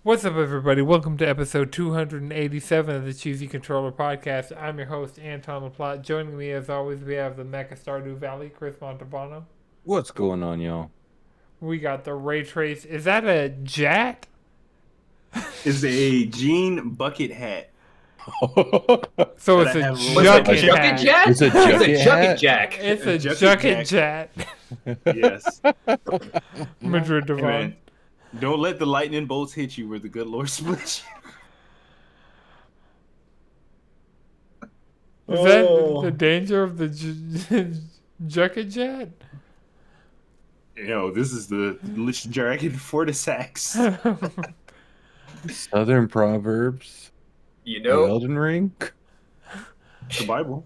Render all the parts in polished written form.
What's up, everybody? Welcome to episode 287 of the Cheesy Controller Podcast. I'm your host, Anton LaPlante. Joining me, as always, we have the Mecha Stardew Valley, Chris Montalbano. What's going on, y'all? We got the Ray Trace. Is that a Jat? Is a jean bucket hat. So That it's I a have Jucket Jucket Hat. Jack? It's a It's Jucket a hat? Jucket Jack. It's a Jucket Jucket Jat. Yes. Madrid Hey, Devon. man, don't let the lightning bolts hit you where the good Lord split you. Is that the danger of the Jucket Jat? This is the Lich Dragon for the sacks. Southern Proverbs. You of know, Elden Ring. The Bible.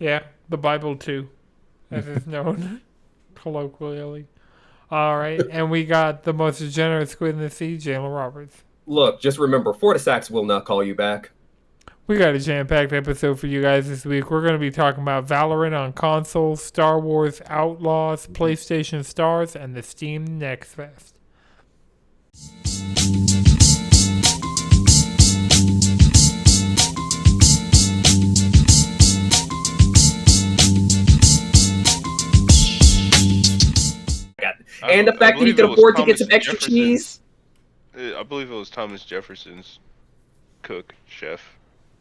Yeah, the Bible too, as is known colloquially. All right, and we got the most degenerate squid in the sea, Jalen Roberts. look, just remember, Fortisax will not call you back. We got a jam-packed episode for you guys this week. We're going to be talking about Valorant on consoles, Star Wars Outlaws, PlayStation Stars, and the Steam Next Fest. And the fact that he could afford to get some extra cheese. I believe it was Thomas Jefferson's cook, chef,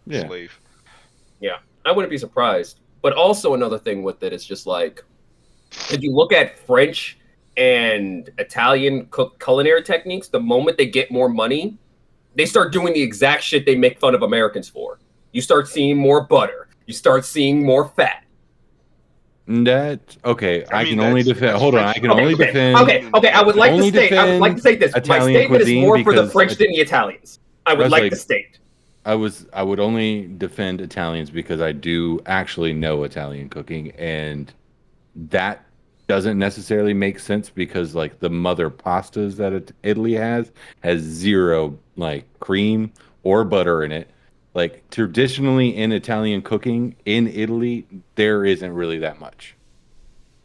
Yeah. slave. Yeah, I wouldn't be surprised. But also another thing with it is just like, if you look at French and Italian culinary techniques, the moment they get more money, they start doing the exact shit they make fun of Americans for. You start seeing more butter. You start seeing more fat. That okay? I mean, can only that's- defend. that's Hold on, French. I can only defend. Okay. I would like to Only state. I would like to say this. My Italian statement is cuisine more for the because French than the Italians. I would was like like- to state. I would only defend Italians because I do actually know Italian cooking, and that doesn't necessarily make sense because like the mother pastas that Italy has zero like cream or butter in it. Like traditionally in Italian cooking in Italy, there isn't really that much.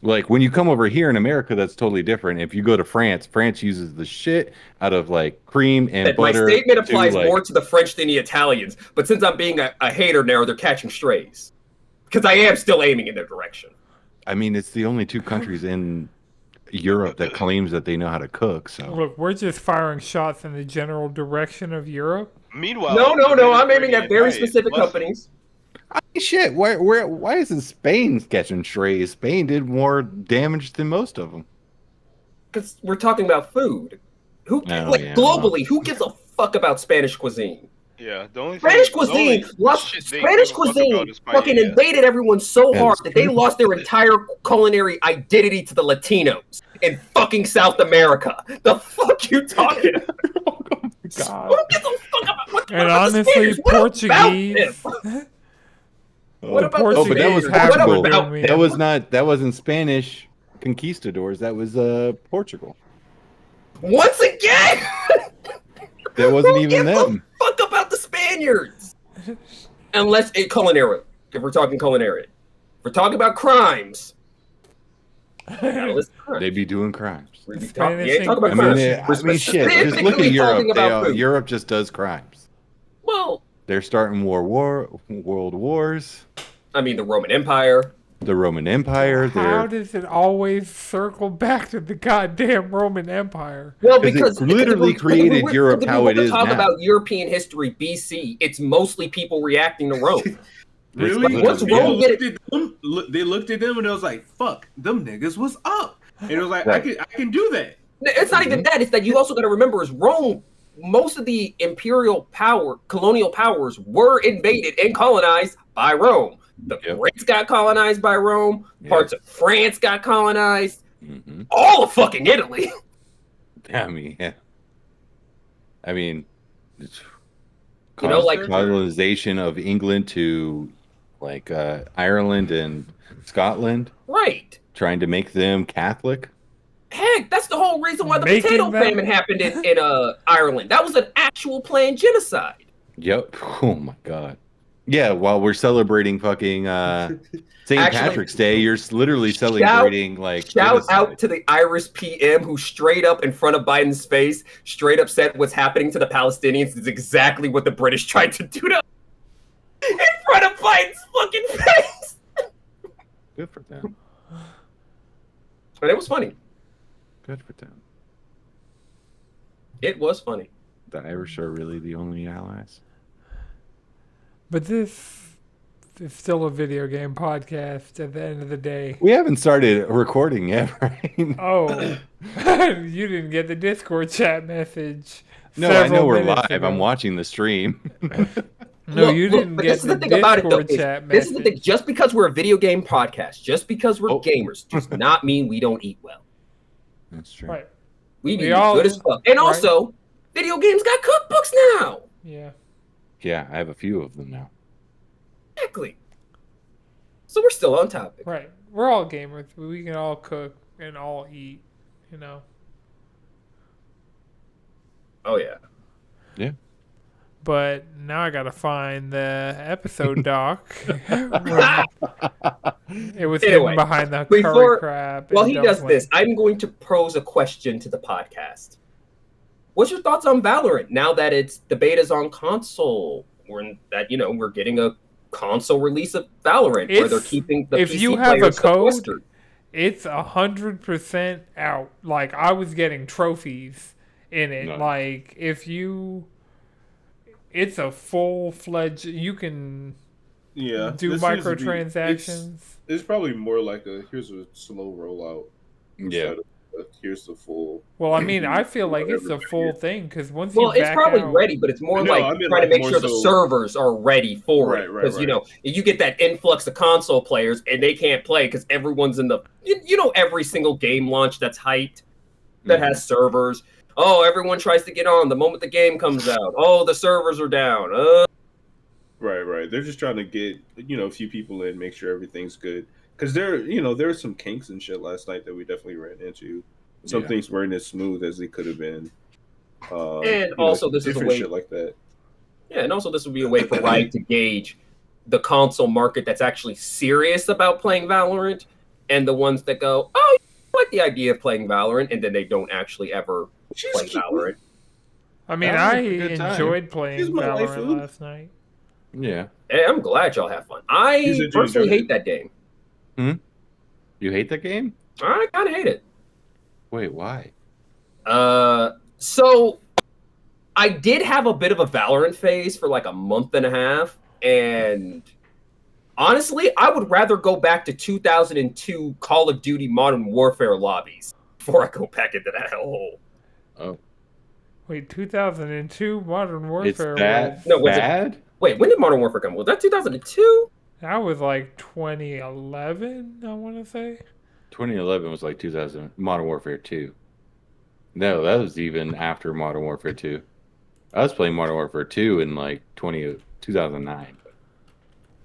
Like when you come over here in America, that's totally different. If you go to France, France uses the shit out of like cream and My butter. statement applies to, like, more to the French than the Italians, but since I'm being a hater now, they're catching strays. Because I am still aiming in their direction. I mean, it's the only two countries in Europe that claims that they know how to cook. So Look, we're just firing shots in the general direction of Europe. Meanwhile, No, I'm aiming at very diet specific lessened. companies. I mean, shit, why isn't Spain catching strays? Spain did more damage than most of them. Because we're talking about food. Globally, who gives a fuck about Spanish cuisine? Yeah, the only Spanish thing, the only cuisine, shit they Spanish give a fuck cuisine about is fucking paella. invaded everyone so That hard is that they true. lost their entire culinary identity to the Latinos in fucking South America. The fuck you talking about? God. Who gives a fuck about what And about the honestly, Spaniards? What about Portuguese. them? What about Oh, the but that was Spaniards? half What Portugal. about me. That wasn't Spanish conquistadors. That was Portugal. once again? That wasn't Who even gives a them. fuck about the Spaniards? Unless it culinary. If we're talking culinary. If we're talking about crimes. Gotta list crimes. They be doing crimes. We be Spanish talk about I Inquisition. mean, crimes. shit. Just look at Specifically Europe. talking about food. Europe just does crimes. Well, They're starting world wars. I mean, the Roman Empire. The Roman Empire. How They're does it always circle back to the goddamn Roman Empire? Well, 'Cause it because literally created Europe if how we it is talk now. about European history BC, it's mostly people reacting to Rome. Really? Once They Rome looked get at them, they looked at them and it was like, "Fuck, them niggas was up." And it was like, Right. I can do that. It's not even that. It's that you also got to remember is Rome. Most of the colonial powers were invaded and colonized by Rome. The Yep. Brits got colonized by Rome. Yep. Parts of France got colonized. hmm All of fucking Italy. I mean, yeah. I mean, it's You know, like- colonization of England to like Ireland and Scotland, Right. trying to make them Catholic. Heck, that's the whole reason why the Making potato them- famine happened in Ireland. That was an actual planned genocide. Yep. Oh my God. Yeah, while we're celebrating fucking St. Actually, Patrick's Day, you're literally celebrating like Shout out genocide. to the Irish PM who straight up in front of Biden's face, straight up said what's happening to the Palestinians is exactly what the British tried to do to in front of Biden's fucking face. Good for them. And it was funny. Good for them. It was funny. The Irish are really the only allies. But this is still a video game podcast at the end of the day. We haven't started recording yet, right? Oh, you didn't get the Discord chat message. No, I know several we're minutes live. ago. I'm watching the stream. No, you didn't but get this is the the thing about it, though. Discord chat This is the thing. message. Just because we're a video game podcast, just because we're Oh. gamers, does not mean we don't eat well. That's true. Right. We We eat all- good as fuck. And right. also, video games got cookbooks now. Yeah. Yeah, I have a few of them now. Exactly. So we're still on topic. Right. We're all gamers. We can all cook and all eat, you know. Oh yeah. But now I gotta find the episode doc. It was Anyway, hidden behind the before- curry crab. While and he does dumpling. this, I'm going to pose a question to the podcast. What's your thoughts on Valorant now that it's the beta's on console? We're getting a console release of Valorant where they're It's- keeping the if PC you have a players code- sequestered. It's 100% out. Like I was getting trophies in it. Nice. Like it's a full-fledged. You can Yeah. do this seems to be- microtransactions. It's probably more like here's a slow rollout. Yeah. instead of here's the full. Well, I mean, I feel like it's the Whatever. full thing because once Well, you it's back probably out, ready, but it's more No, like I mean, trying to like, make more sure the so- servers are ready for it. Right, Because right. you get that influx of console players and they can't play because everyone's in the every single game launch that's hyped that has servers. Oh, everyone tries to get on the moment the game comes out. Oh, the servers are down. Right. They're just trying to get a few people in, make sure everything's good. Because there were some kinks and shit last night that we definitely ran into. Some Yeah. things weren't as smooth as they could have been. And also, this is a different way- shit like that. Yeah, and also this would be a way for Riot to gauge the console market that's actually serious about playing Valorant, and the ones that go, "Oh, I like the idea of playing Valorant," and then they don't actually ever play Valorant. I mean, That I was a good time. enjoyed playing Here's my Valorant waifu. last night. Yeah. Hey, I'm glad y'all have fun. I He's a personally ginger. hate that game. You hate that game? I kind of hate it. Wait, why? So I did have a bit of a Valorant phase for like a month and a half, and honestly, I would rather go back to 2002 Call of Duty Modern Warfare lobbies before I go back into that hole. Oh, Wait, 2002 Modern it's Warfare that was No, was it- bad? Wait, when did Modern Warfare come? Was that 2002? that was like 2011, I want to say. 2011 was like 2000 Modern Warfare 2. No, that was even after Modern Warfare 2. I was playing Modern Warfare 2 in like 2009.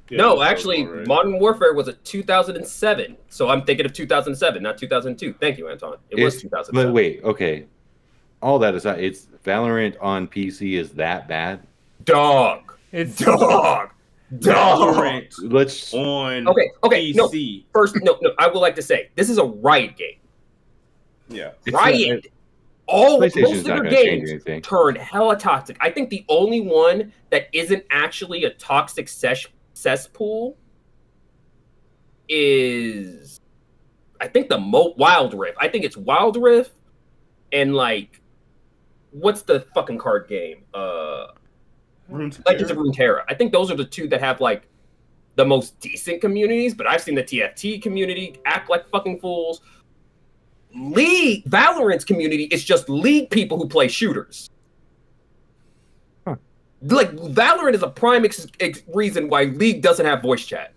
Yeah, No, that sounds actually, about right. Modern Warfare was a 2007. So I'm thinking of 2007, not 2002. Thank you, Anton. It was It's- 2007. But wait, okay. All that aside, it's Valorant on PC is that bad? Dog. It's Dog. Valorant Let's on Okay, no. PC. First, no, I would like to say this is a Riot game. Yeah. it's Riot, not- most PlayStation's of not their gonna change games anything. turn hella toxic. I think the only one that isn't actually a toxic cesspool is, I think Wild Rift. I think it's Wild Rift and like, what's the fucking card game? Legends of Runeterra. I think those are the two that have like the most decent communities, but I've seen the TFT community act like fucking fools. Valorant's community is just League people who play shooters. Huh. Like Valorant is a prime reason why League doesn't have voice chat.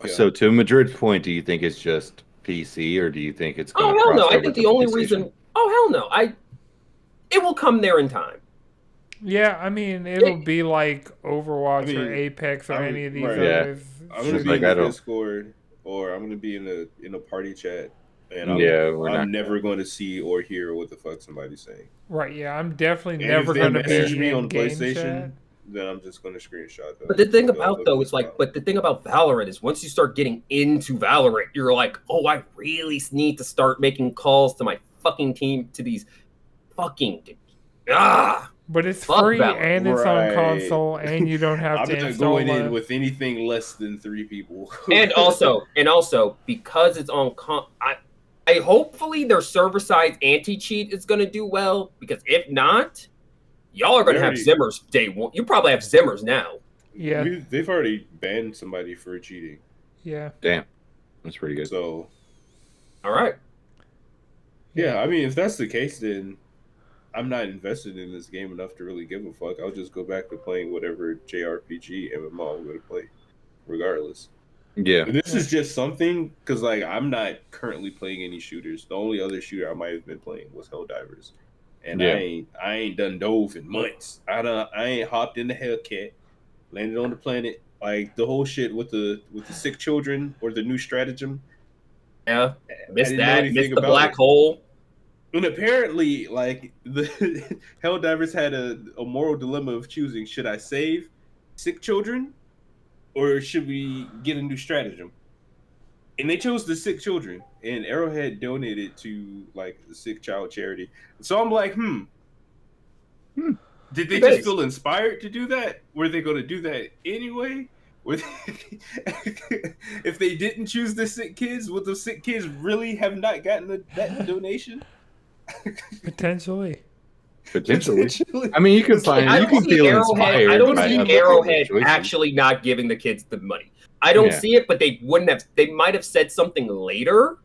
Yeah. So to Madrid's point, do you think it's just PC or do you think it's Oh gonna hell no! cross I over think to the only PlayStation? reason. Oh hell no! It will come there in time. yeah. I mean, it'll be like Overwatch I mean, or Apex or I'm- any of these right. Yeah. others. I'm gonna Just be like in I the don't- Discord or I'm gonna be in a party chat, and I'm, Yeah, we're I'm not- never going to see or hear what the fuck somebody's saying. Right? Yeah, I'm definitely And never if they going to message be me in on game PlayStation, chat. then I'm just gonna screenshot that. But the thing Go about look though at is this like, file. but the thing about Valorant is once you start getting into Valorant, you're like, oh, I really need to start making calls to my fucking team to these fucking But it's Fuck free Valorant. and it's on Right. console, and you don't have I'm to not install going in it. with anything less than 3 people. and also because it's on I hopefully their server side anti-cheat is gonna do well, because if not, y'all are gonna They have already- Zimmers day one. You probably have Zimmers now. Yeah. They've already banned somebody for cheating. Yeah. Damn, that's pretty good. So All right. yeah, I mean, if that's the case, then I'm not invested in this game enough to really give a fuck. I'll just go back to playing whatever JRPG MMO I'm going to play, regardless. Yeah, And this is just something because, like, I'm not currently playing any shooters. The only other shooter I might have been playing was Helldivers, and Yeah. I ain't done dove in months. I ain't hopped in the Hellcat, landed on the planet, like the whole shit with the sick children or the new stratagem. Yeah. I Missed didn't know that. anything Missed the about black it. hole. And apparently, like the Helldivers had a moral dilemma of choosing: should I save sick children, or should we get a new stratagem? And they chose the sick children, and Arrowhead donated to like the sick child charity. So I'm like, did they just feel inspired to do that? Were they going to do that anyway? Were they... if they didn't choose the sick kids, would the sick kids really have not gotten that donation? Potentially. potentially. I mean, you can find. I You don't can see feel Arrowhead. inspired. I don't by see other Arrowhead people's choices. actually not giving the kids the money. I don't Yeah. see it, but they wouldn't have. They might have said something later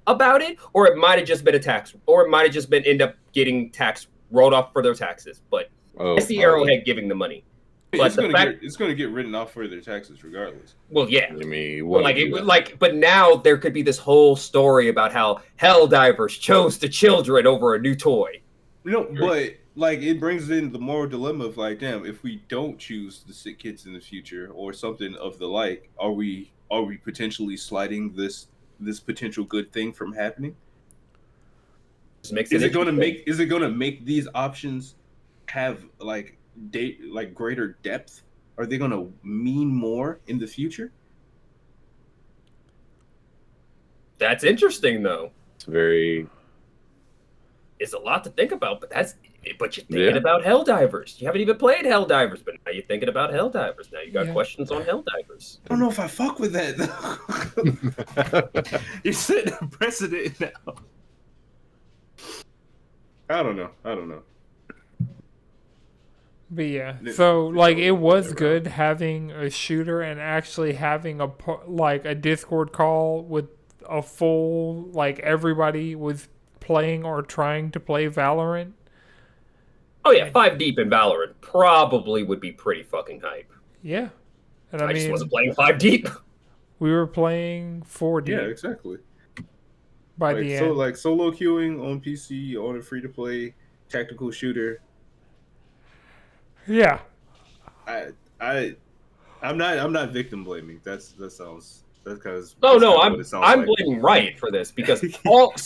about it, or it might have just been a tax, or it might have just been end up getting tax rolled off for their taxes. But I see Arrowhead giving the money. But It's gonna get written off for their taxes regardless. Well, yeah. I mean, But like it would but now there could be this whole story about how Helldivers chose the children over a new toy. But like it brings in the moral dilemma of like, damn, if we don't choose the sick kids in the future or something of the like, are we potentially sliding this potential good thing from happening? Just makes Is it going interesting. to make these options have like greater depth? Are they going to mean more in the future? That's interesting though. it's very. It's a lot to think about, but you're thinking about Helldivers. You haven't even played Helldivers, but now you're thinking about Helldivers. Now you got questions on Helldivers. I don't know if I fuck with that though. You're setting a precedent now. I don't know. But yeah, so like it was good having a shooter and actually having a Discord call with a full, like, everybody was playing or trying to play Valorant. Oh yeah, 5 deep in Valorant probably would be pretty fucking hype. Yeah, and I just wasn't playing 5 deep. We were playing 4 deep. Yeah, exactly. By the end, so like solo queuing on PC on a free to play tactical shooter. yeah. I'm not victim blaming. That's because No, I'm blaming Riot for this because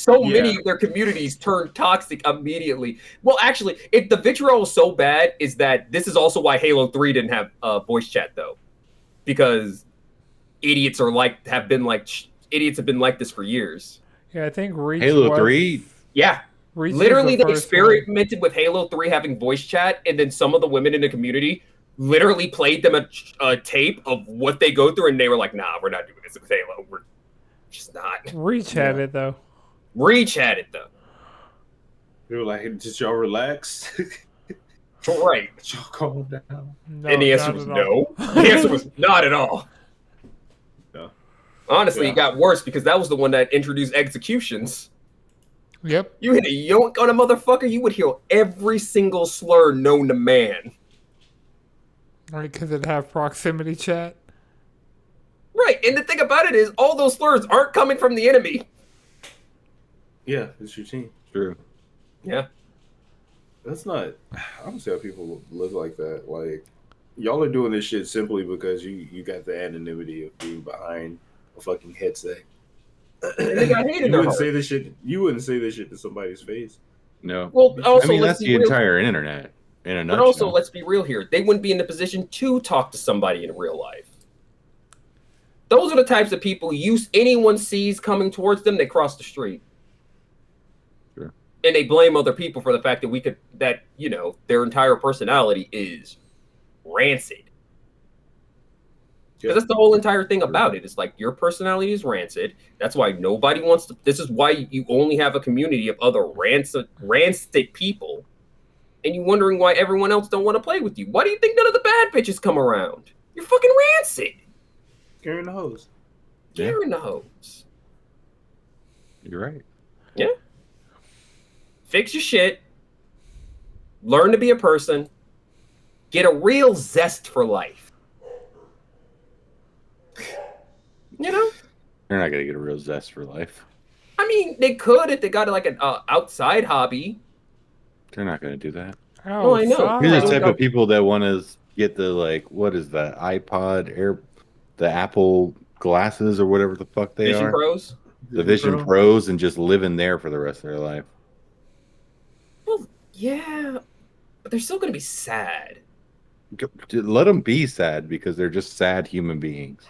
many of their communities turned toxic immediately. Well, actually, the vitriol was so bad is that this is also why Halo 3 didn't have voice chat though, because idiots have been like this for years. Yeah, I think Reach Halo 3. Yeah. Reach Literally, they first experimented with Halo 3 having voice chat, and then some of the women in the community literally played them a tape of what they go through, and they were like, nah, we're not doing this with Halo. We're just not. Reach had it, though. Reach had it, though. They were like, just y'all relax. Right. Y'all calm down. No, and the answer was no. The answer was not at all. No. Honestly, it got worse because that was the one that introduced executions. Yep. You hit a yoink on a motherfucker, you would hear every single slur known to man. Right, because it'd have proximity chat. Right, and the thing about it is, all those slurs aren't coming from the enemy. Yeah, it's your team. True. Yeah. That's not. I don't see how people live like that. Like, y'all are doing this shit simply because you got the anonymity of being behind a fucking headset. They got hate in You their wouldn't heart. say this shit. You wouldn't say this shit to somebody's face. No. Well, also, I mean, let's that's be the real. entire internet. In a But also, nutshell. let's be real here. They wouldn't be in the position to talk to somebody in real life. Those are the types of people anyone sees coming towards them, they cross the street. Sure. And they blame other people for the fact that their entire personality is rancid. Because that's the whole entire thing about it. It's like your personality is rancid. That's why nobody wants to. This is why you only have a community of other rancid people. And you wondering why everyone else don't want to play with you. Why do you think none of the bad bitches come around? You're fucking rancid. Carrying the hose. Carrying the hose. You're right. Yeah. Fix your shit. Learn to be a person. Get a real zest for life. You know? They're not gonna get a real zest for life. I mean, they could if they got like an outside hobby. They're not gonna do that. No, I know. You're They the don't type got- of people that want to get the what is that iPod Air, the Apple glasses or whatever the fuck they Vision are, Pros. the Vision Pros, and just live in there for the rest of their life. Well, yeah, but they're still gonna be sad. Let them be sad because they're just sad human beings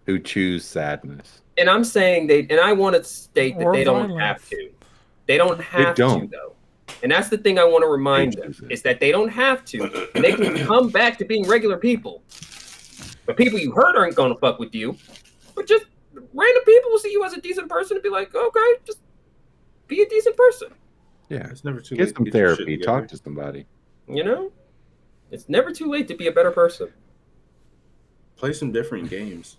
who choose sadness. And I'm saying and I want to state that Or they don't violence. have to. They don't have to don't. though. And that's the thing I want to remind They them choose it. is that they don't have to. And they can come back to being regular people. But people you hurt aren't gonna fuck with you. But just random people will see you as a decent person and be like, okay, just be a decent person. Yeah, It's never too late get to some get your shit therapy. together. Talk to somebody. You know? It's never too late to be a better person. Play some different games.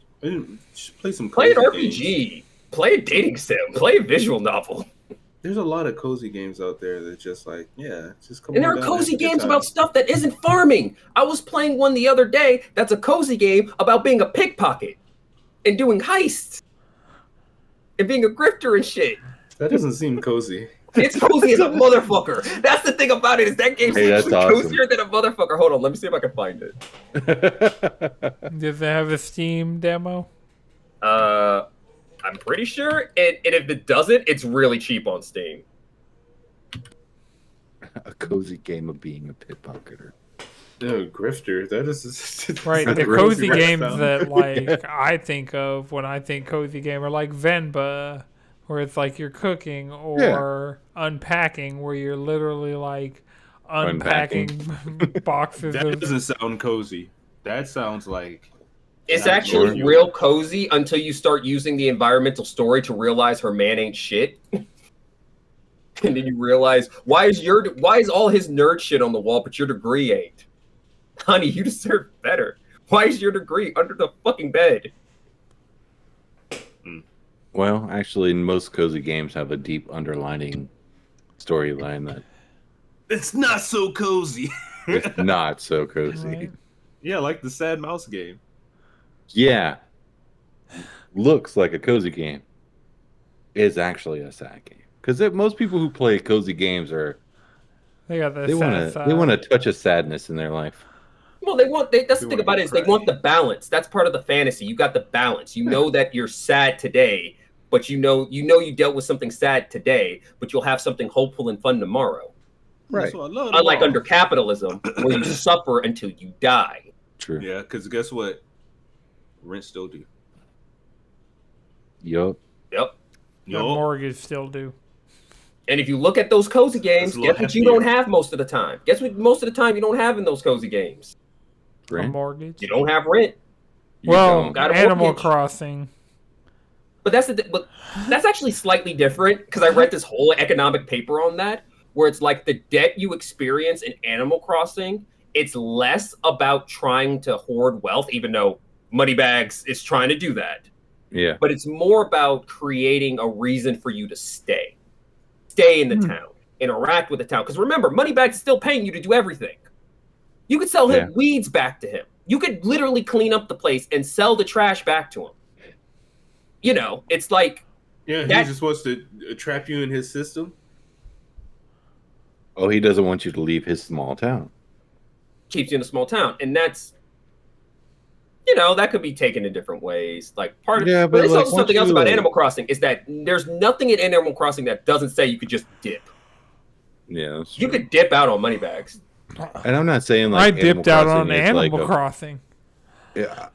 Just play some Play an cozy RPG. games. Play a dating sim. Play a visual novel. There's a lot of cozy games out there that just just come And there on are down cozy have a good games time. about stuff that isn't farming. I was playing one the other day that's a cozy game about being a pickpocket and doing heists and being a grifter and shit. That doesn't seem cozy. It's cozy as a motherfucker. That's the thing about it is that game's Hey, that's actually awesome. cozier than a motherfucker. Hold on, let me see if I can find it. Does it have a Steam demo? I'm pretty sure. And if it doesn't, it's really cheap on Steam. A cozy game of being a pickpocketer. No, grifter. That is Right, that's the a cozy rap games sound. that like I think of when I think cozy game are like Venba, where it's like you're cooking, or Unpacking, where you're literally like unpacking boxes That of. doesn't sound cozy. That sounds like It's Not actually sure. real cozy until you start using the environmental story to realize her man ain't shit. And then you realize why is all his nerd shit on the wall, but your degree ain't? Honey, you deserve better. Why is your degree under the fucking bed? Well, actually, most cozy games have a deep underlining storyline that it's not so cozy. is not so cozy. Right. Yeah, like the sad mouse game. Yeah, looks like a cozy game. Is actually a sad game because most people who play cozy games They got the they want to touch a sadness in their life. Well, that's They the thing wanna about be it is they crushed. want the balance. That's part of the fantasy. You got the balance. You know that you're sad today, but you know you dealt with something sad today, but you'll have something hopeful and fun tomorrow. Right. That's what I love Unlike them all. under capitalism, where you suffer until you die. True. Yeah, because guess what? Rent still due. Yup. Yep. The mortgage still do. And if you look at those cozy games, That's a guess lot what you happier. don't have most of the time? Guess what most of the time you don't have in those cozy games? A Rent. mortgage. You don't have rent. You Well, don't. Got a Animal mortgage. Crossing. But that's actually slightly different because I read this whole economic paper on that, where it's like the debt you experience in Animal Crossing, it's less about trying to hoard wealth, even though Moneybags is trying to do that. Yeah. But it's more about creating a reason for you to stay in the town, interact with the town. Because remember, Moneybags is still paying you to do everything. You could sell him weeds back to him. You could literally clean up the place and sell the trash back to him. You know, it's like Yeah, he That- just wants to trap you in his system. Oh, he doesn't want you to leave his small town. keeps you in a small town, and that's that could be taken in different ways. Like part of Yeah, but but, there's like, also something once else you, about like- Animal Crossing is that there's nothing in Animal Crossing that doesn't say you could just dip. Yeah. That's You true. could dip out on Moneybags. And I'm not saying I like dipped out on Animal like Crossing. yeah,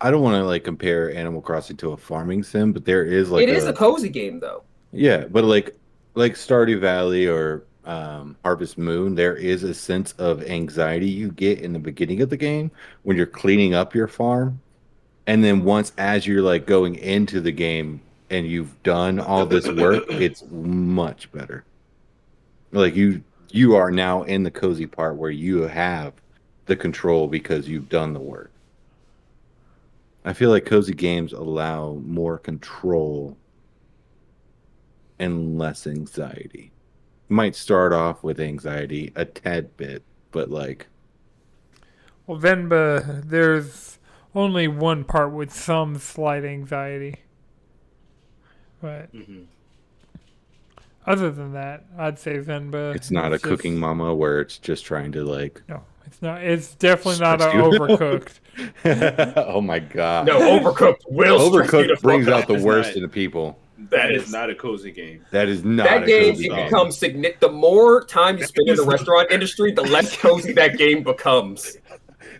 I don't want to like compare Animal Crossing to a farming sim, but there is like It is a cozy game though. yeah, but like Stardew Valley or Harvest Moon, there is a sense of anxiety you get in the beginning of the game when you're cleaning up your farm, and then once as you're like going into the game and you've done all this work, it's much better. Like you are now in the cozy part where you have the control because you've done the work. I feel like cozy games allow more control and less anxiety. Might start off with anxiety a tad bit, but like Well, Venba, there's only one part with some slight anxiety. But other than that, I'd say Venba. it's not a is cooking just- mama where it's just trying to like No, it's not. It's definitely not stress a you. overcooked. Oh my god. No, Overcooked will stress you the Overcooked brings fuck out the It's worst not- in the people. That is not a cozy game. That is not That a game, cozy it game. becomes the more time you spend in the restaurant industry, the less cozy that game becomes.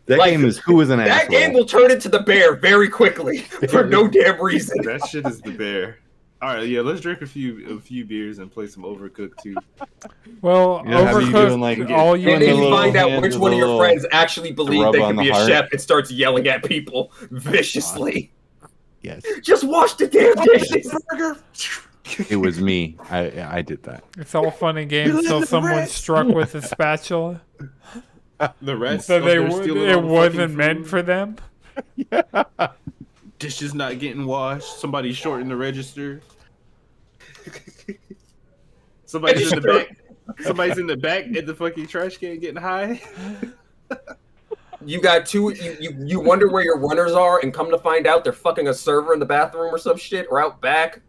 That like, game is who is an That asshole. game will turn into the bear very quickly for no damn reason. That shit is the bear. All right, yeah, let's drink a few beers and play some Overcooked too. Well, You know how you doing, overcooked. like, All you And then the you little find out hands which with one of the your little friends actually believe rub they on can the be a heart. chef and starts yelling at people viciously. Yes. Just wash the damn dishes. It was me. I did that. It's all fun and games until someone's struck with a spatula. The rest, So of they their stealing it all the wasn't fucking meant food, for them. dishes not getting washed. Somebody short in the register. Somebody's in the back. Somebody's in the back at the fucking trash can getting high. You got two. You wonder where your runners are, and come to find out they're fucking a server in the bathroom or some shit, or out back.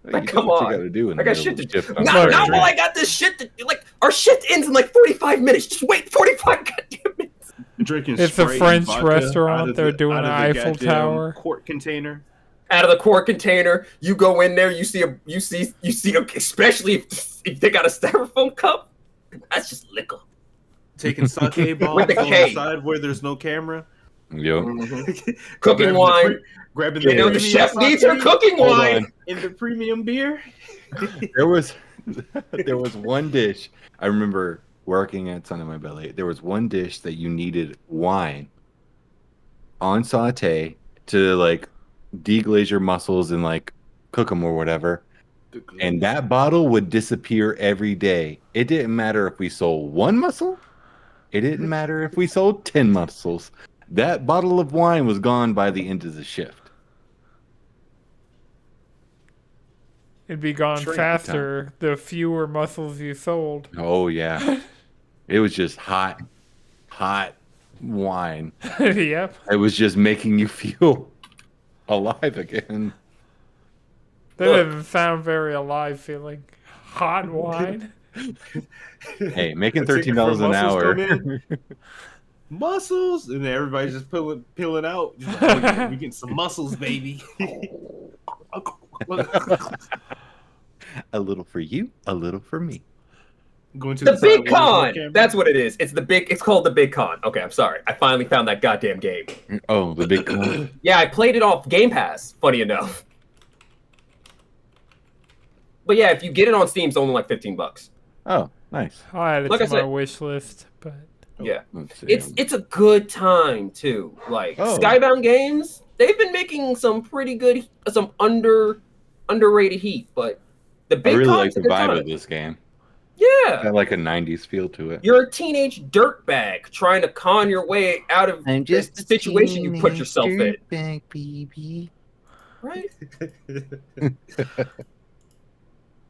Like, You do come what on. You gotta do in I the got middle shit of to the do. shift on Not Friday. while I got this shit to like. Our shift ends in like 45 minutes. Just wait 45 goddamn minutes. Drinking It's a Sprite and French vodka restaurant. out of They're the- doing out an of the Eiffel goddamn Tower. quart container. Out of the quart container, you go in there. You see, especially if they got a styrofoam cup. That's just liquor. Taking sake bombs With the on K. the side where there's no camera. Yo. Cooking Grabbing the wine. grabbing You the know the premium chef needs her sake cooking Hold wine. on. in the premium beer. There was one dish. I remember working at Sun in My Belly. There was one dish that you needed wine on saute to like deglaze your mussels and like cook them or whatever. And that bottle would disappear every day. It didn't matter if we sold one mussel. It didn't matter if we sold 10 mussels. That bottle of wine was gone by the end of the shift. It'd be gone Shrink faster the fewer muscles you sold. Oh yeah. It was just hot wine. Yep. It was just making you feel alive again. That doesn't sound very alive feeling. Hot wine. Hey, making That's it, $13 an muscles hour. come in. Muscles, and then everybody's just peeling out. We getting some muscles, baby. A little for you, a little for me. Going to The side Big where there's no Con. camera. That's what it is. It's called the Big Con. Okay, I'm sorry. I finally found that goddamn game. Oh, the big con. Yeah, I played it off Game Pass. Funny enough. But yeah, if you get it on Steam, it's only like $15. Oh, nice. I'll add it Like to I my said- wish list, but Yeah, Let's see. it's a good time too. Like Oh. Skybound Games, they've been making some pretty good, some underrated heat. But the I Big really Con's like a the good vibe time. of this game. Yeah, Got like a 90s feel to it. you're a teenage dirtbag trying to con your way out of this situation you put yourself in. Baby. Right.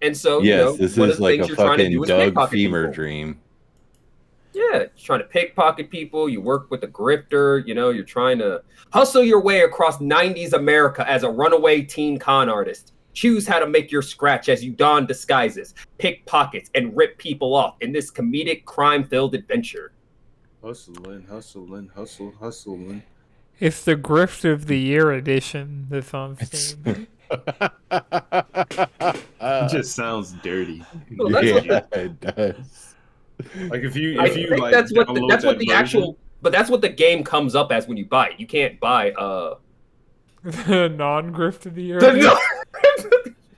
And so, Yes, this one of is the like things a you're trying to do fucking is Doug pickpocket Femur people. dream. Yeah, you're trying to pickpocket people. You work with a grifter. You're trying to hustle your way across 90s America as a runaway teen con artist. Choose how to make your scratch as you don disguises, pickpockets, and rip people off in this comedic, crime-filled adventure. Hustling. it's the Grift of the Year edition that's on Steam. It just sounds dirty. Well, that's Yeah, it does. Like if you I think like that's what the, download that's what that the version, actual, but that's what the game comes up as when you buy it. You can't buy The non-grift of the year.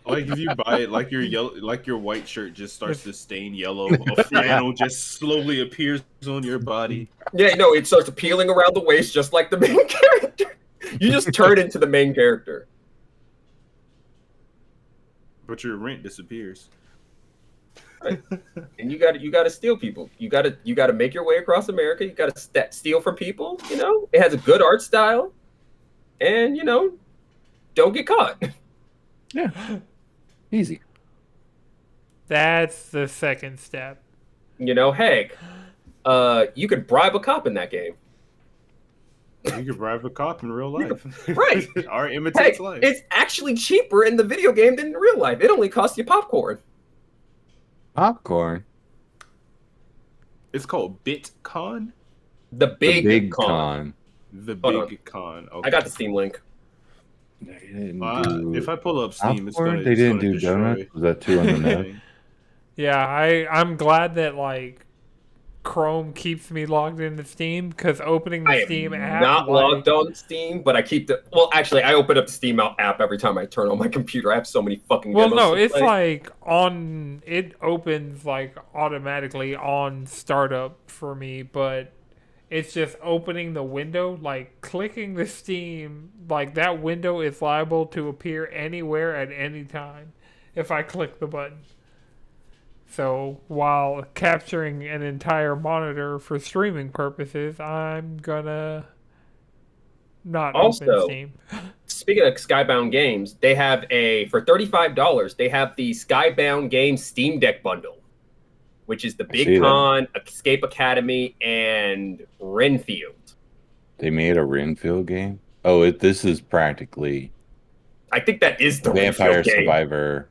like if you buy it, like your yellow, like your white shirt just starts to stain yellow. A flannel just slowly appears on your body. Yeah, no, it starts peeling around the waist just like the main character. You just turn into the main character. But your rent disappears. And you got to steal people. You got to make your way across America. You got to steal from people. You know, it has a good art style, and you know, don't get caught. Yeah. Easy. That's the second step. You know, heck, you could bribe a cop in that game. You could bribe a cop in real life. Right. Art imitates Heck, life. it's actually cheaper in the video game than in real life. It only costs you popcorn. Popcorn. It's called BitCon. The The big, big con. con. The Hold big con. Okay. I got the Steam link. They didn't do If I pull up Steam, it's popcorn? gonna. They it's didn't gonna do destroy donuts. Was that 2 on the nose? everything. Yeah, I'm glad that like Chrome keeps me logged into Steam because opening I the am Steam app. not like, logged on Steam, but I keep the. Well, actually, I open up the Steam app every time I turn on my computer. I have so many fucking. Well, demos no, to it's play. like on. It opens like automatically on startup for me, but it's just opening the window, like clicking the Steam. Like that window is liable to appear anywhere at any time if I click the button. So while capturing an entire monitor for streaming purposes, I'm gonna not open Also, Steam. Speaking of Skybound games, they have for $35. They have the Skybound Games Steam Deck bundle, which is the see Big that. Con, Escape Academy, and Renfield. They made a Renfield game? Oh, this is practically I think that is the Vampire Renfield game. Survivor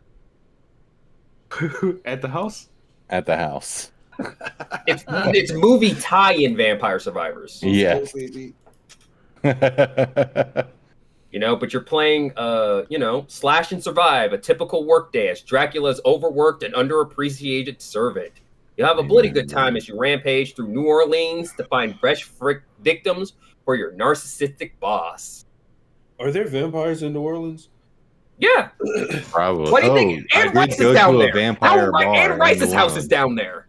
At the house. at the house. It's movie tie-in Vampire Survivors. Yes. You know, but you're playing, slash and survive, a typical workday as Dracula's overworked and underappreciated servant. You'll have a bloody good time as you rampage through New Orleans to find fresh victims for your narcissistic boss. Are there vampires in New Orleans? Yeah. Probably. What do you think? I Anne did Rice go is down to a there. vampire bar. Anne in Rice's New house is Orleans. down there.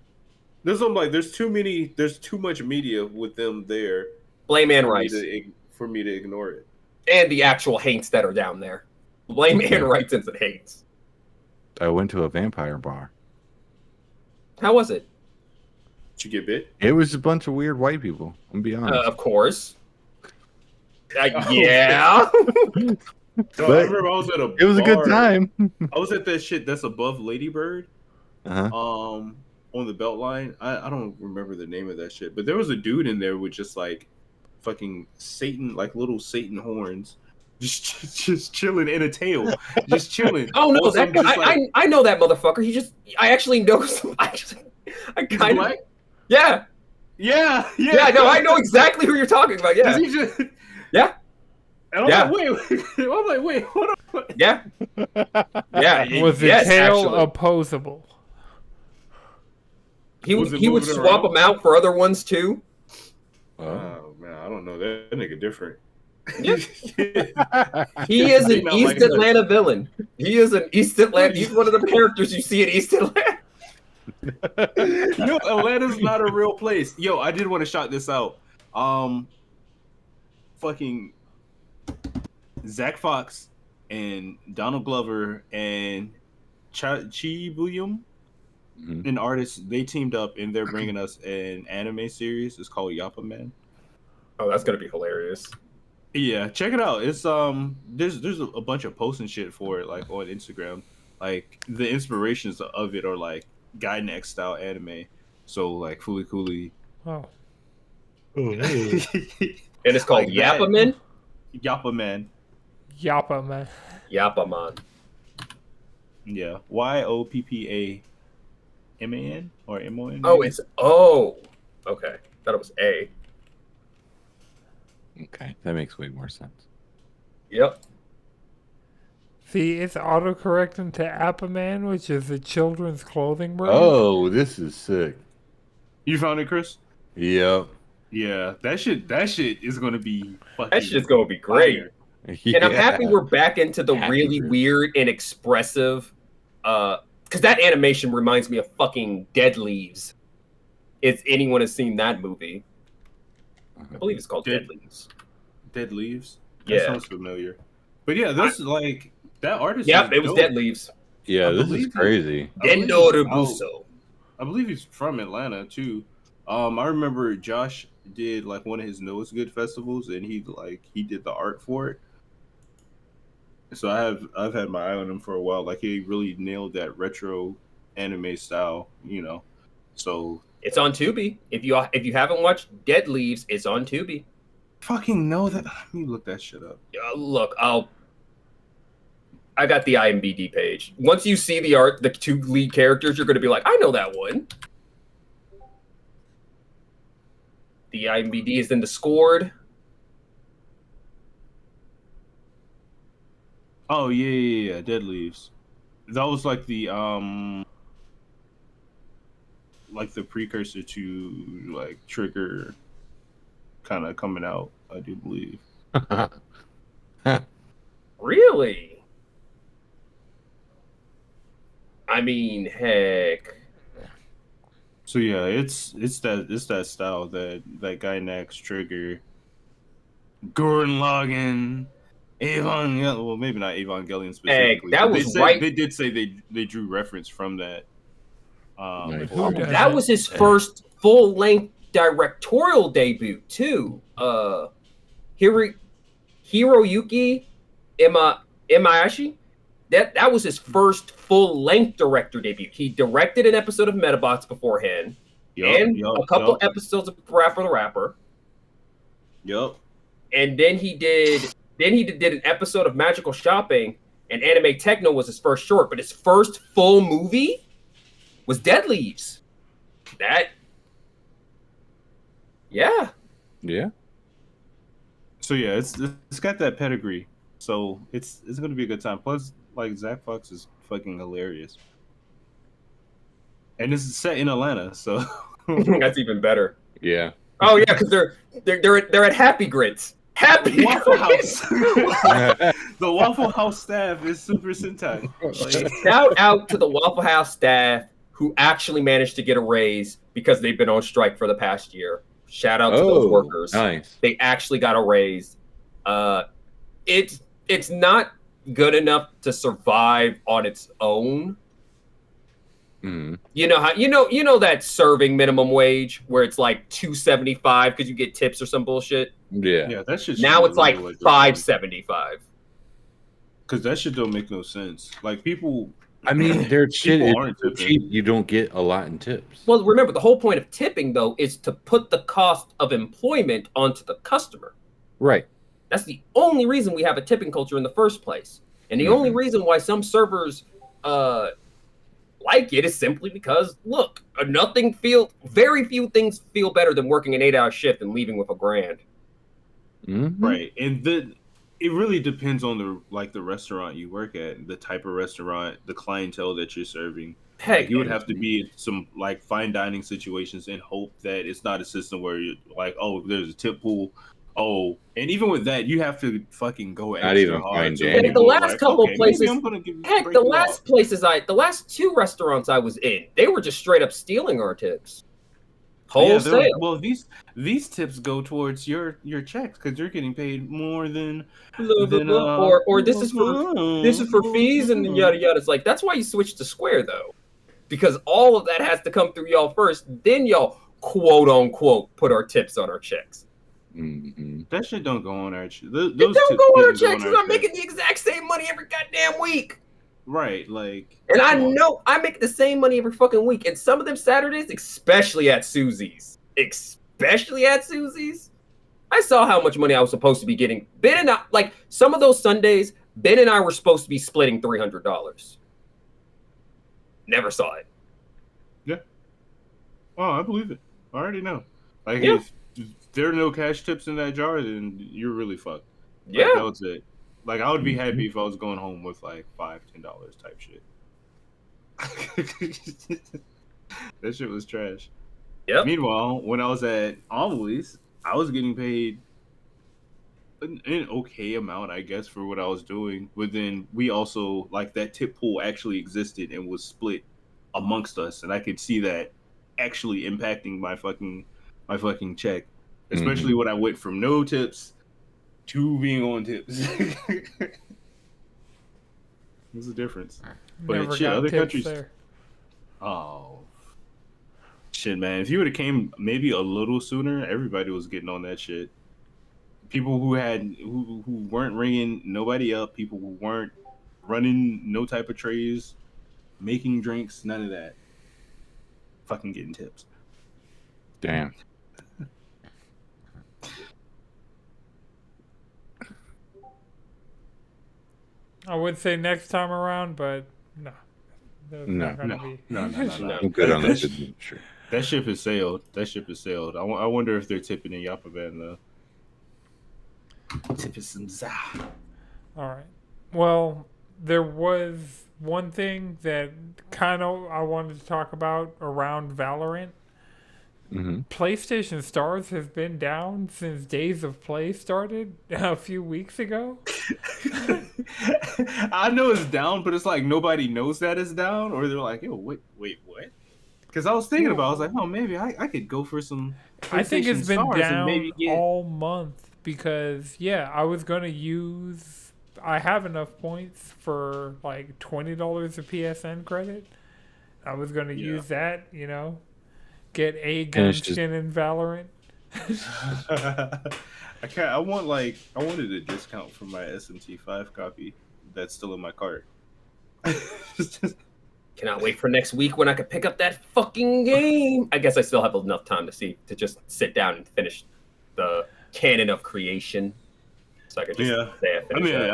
There's too much media with them there. Blame Anne for me Rice. for me to ignore it. And the actual Haints that are down there. Blame Anne Rice and Haints. I went to a vampire bar. How was it? Did you get bit? It was a bunch of weird white people. I'm gonna be honest. Of course. Yeah. So I But remember I was at a it was a good bar. time. I was at that shit that's above Ladybird. Uh-huh. On the Beltline. I don't remember the name of that shit, but there was a dude in there with just like fucking Satan, like little Satan horns, just chilling in a tail, just chilling. Oh no, Also, that guy! just, like, I know that motherfucker. I actually know. I he's kind of. black? Yeah. Yeah. No, I know exactly who you're talking about. Yeah. He just, Yeah. And I'm like, wait, hold on. Yeah. Yeah. Was the yes, tail actually. opposable? He Was it would moving swap around? them out for other ones too. Oh man, I don't know. That nigga different. Yeah. He is an Not East like that. Atlanta villain. He is an East Atlanta. He's one of the characters you see in East Atlanta. Yo, Atlanta's not a real place. Yo, I did want to shout this out. Fucking Zach Fox and Donald Glover and Chibuyum, Mhm. an artist, they teamed up and they're bringing us an anime series. It's called Yappa Man. Oh, that's gonna be hilarious. Yeah, check it out. It's there's a bunch of posts and shit for it, like on Instagram. Like the inspirations of it are like Guy Next style anime. So like Fooly Cooly. Oh, And it's called Like that. Yappaman. Yappa Man. Yappa man. Yappaman. Yeah. YOPPAMAN or MON? Oh, it's okay. Thought it was A. Okay, that makes way more sense. Yep. See, it's autocorrecting to Appaman, which is a children's clothing brand. Oh, this is sick. You found it, Chris? Yep. Yeah, that shit is gonna be fucking. That shit's gonna be great. fire. And I'm happy we're back into the Happy really groups. weird and expressive, because that animation reminds me of fucking Dead Leaves. If anyone has seen that movie, I believe it's called Dead Leaves. Dead Leaves. That Yeah. sounds familiar. But yeah, that's like that artist. Yep, is it was dope. Dead Leaves. Yeah, I this is believe crazy. I believe Dendo he's Robusto. I believe he's from Atlanta too. I remember Josh did like one of his Noah's Good festivals, and he did the art for it. So I've had my eye on him for a while. Like he really nailed that retro anime style, you know. So It's on Tubi. If you haven't watched Dead Leaves, it's on Tubi. fucking know that. Let me look that shit up. Look, I got the IMDb page. Once you see the art, the two lead characters, you're gonna be like, I know that one. The IMDb is in the scored. Oh yeah. Dead Leaves. That was like the precursor to like Trigger kind of coming out, I do believe. Really? I mean, heck. So yeah, it's that style that guy next Trigger, Gurren Lagann, well maybe not Evangelion specifically. that but was they right- They did say they drew reference from that. Nice. Who doesn't? That was his first full-length directorial debut too. Hiroyuki Imaishi. That was his first full-length director debut. He directed an episode of Metabots beforehand, and a couple episodes of Rapper the Rapper. Yup. And then he did an episode of Magical Shopping, and Anime Techno was his first short, but his first full movie was Dead Leaves. Yeah. Yeah. So yeah, it's got that pedigree. So it's gonna be a good time. Plus, like Zach Fox is fucking hilarious, and this is set in Atlanta. So That's even better. Yeah. Oh yeah, because they're at Happy Grits. Happy Waffle Grits. House. The Waffle House staff is Super Sentai. Like, Shout out to the Waffle House staff who actually managed to get a raise because they've been on strike for the past year. Shout out to those workers. Nice. They actually got a raise. It's not good enough to survive on its own. Mm. You know how you know that serving minimum wage where it's like $2.75 because you get tips or some bullshit. Yeah. yeah, that shit. Now it's like $5.75. Because that shit don't make no sense. Like people. I mean, their shit People is aren't so tipping. cheap. You don't get a lot in tips. Well, remember the whole point of tipping though is to put the cost of employment onto the customer. Right. That's the only reason we have a tipping culture in the first place. And the only reason why some servers like it is simply because, look, very few things feel better than working an 8-hour shift and leaving with $1,000. Mm-hmm. Right, and it really depends on the restaurant you work at, the type of restaurant, the clientele that you're serving. Heck, Like, you would have to be in some like fine dining situations and hope that it's not a system where you're like, oh, there's a tip pool. Oh, and even with that, you have to fucking go Not extra even hard. fine So dining. people The are last like, couple okay, places- maybe I'm gonna give Heck, break the you last off. the last 2 restaurants I was in, they were just straight up stealing our tips. Yeah, Wholesale. well, these tips go towards your checks because you're getting paid more than Blah, blah, blah. Or this is for fees and yada yada. It's like that's why you switch to Square though, because all of that has to come through y'all first. Then y'all quote unquote put our tips on our checks. Mm-hmm. That shit don't go on our shit. It don't go on our checks because I'm making the exact same money every goddamn week. Right, like, And I come on. know I make the same money every fucking week. And some of them Saturdays, especially at Susie's, I saw how much money I was supposed to be getting. Ben and I, like some of those Sundays, Ben and I were supposed to be splitting $300. Never saw it. Oh, I believe it. I already know. Like, Yeah. if there are no cash tips in that jar, then you're really fucked. Like, Yeah. that was it. Like, I would be happy if I was going home with like $5-10 type shit. That shit was trash. Yep. Meanwhile, when I was at Amelie's, I was getting paid an okay amount, I guess, for what I was doing. But then we also like that tip pool actually existed and was split amongst us, and I could see that actually impacting my fucking check, especially when I went from no tips to being on tips. There's a difference. But Never shit, got other tips countries. there. Oh shit, man! If you would have came maybe a little sooner, everybody was getting on that shit. People who weren't ringing nobody up, people who weren't running no type of trays, making drinks, none of that. Fucking getting tips. Damn. I would say next time around, but no. There's No. not gonna No, be. no. I'm good on That this. sh- That ship has sailed. I wonder if they're tipping in Yapaban though. Tipping some za. All right. Well, there was one thing that kind of I wanted to talk about around Valorant. PlayStation Stars has been down since Days of Play started a few weeks ago. I know it's down, but it's like nobody knows that it's down, or they're like, "Yo, wait, what?" Because I was thinking about, I was like, "Oh, maybe I could go for some I think PlayStation it's been Stars and maybe down get." all month because I was gonna use. I have enough points for like $20 of PSN credit. I was gonna use that, get a gun it's just- skin in Valorant. I wanted a discount for my SMT5 copy that's still in my cart. Cannot wait for next week when I can pick up that fucking game. I guess I still have enough time to just sit down and finish the canon of creation. So I could just say I finished that.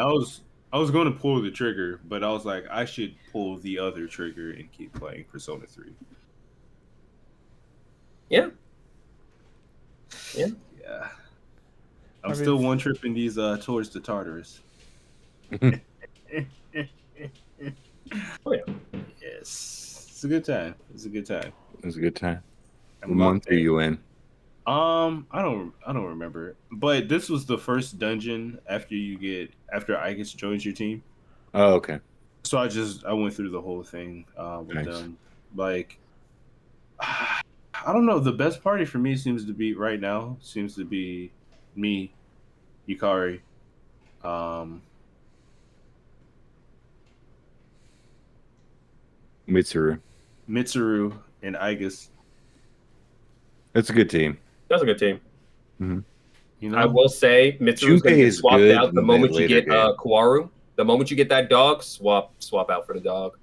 I was going to pull the trigger, but I was like, I should pull the other trigger and keep playing Persona 3. Yeah. Yeah. I'm still one tripping these tours to Tartarus. Oh yeah. Yes. It's a good time. It was a good time. I'm What month are you in? I don't remember. But this was the first dungeon after Igus joins your team. Oh, okay. So I went through the whole thing with Nice. them. Like I don't know. The best party for me right now seems to be me, Yukari, Mitsuru. Mitsuru, and Igus. That's a good team. That's a good team. You know, I will say Mitsuru's gonna Junpei get is swapped good out the in moment the you later get game. Kawaru. The moment you get that dog, swap out for the dog.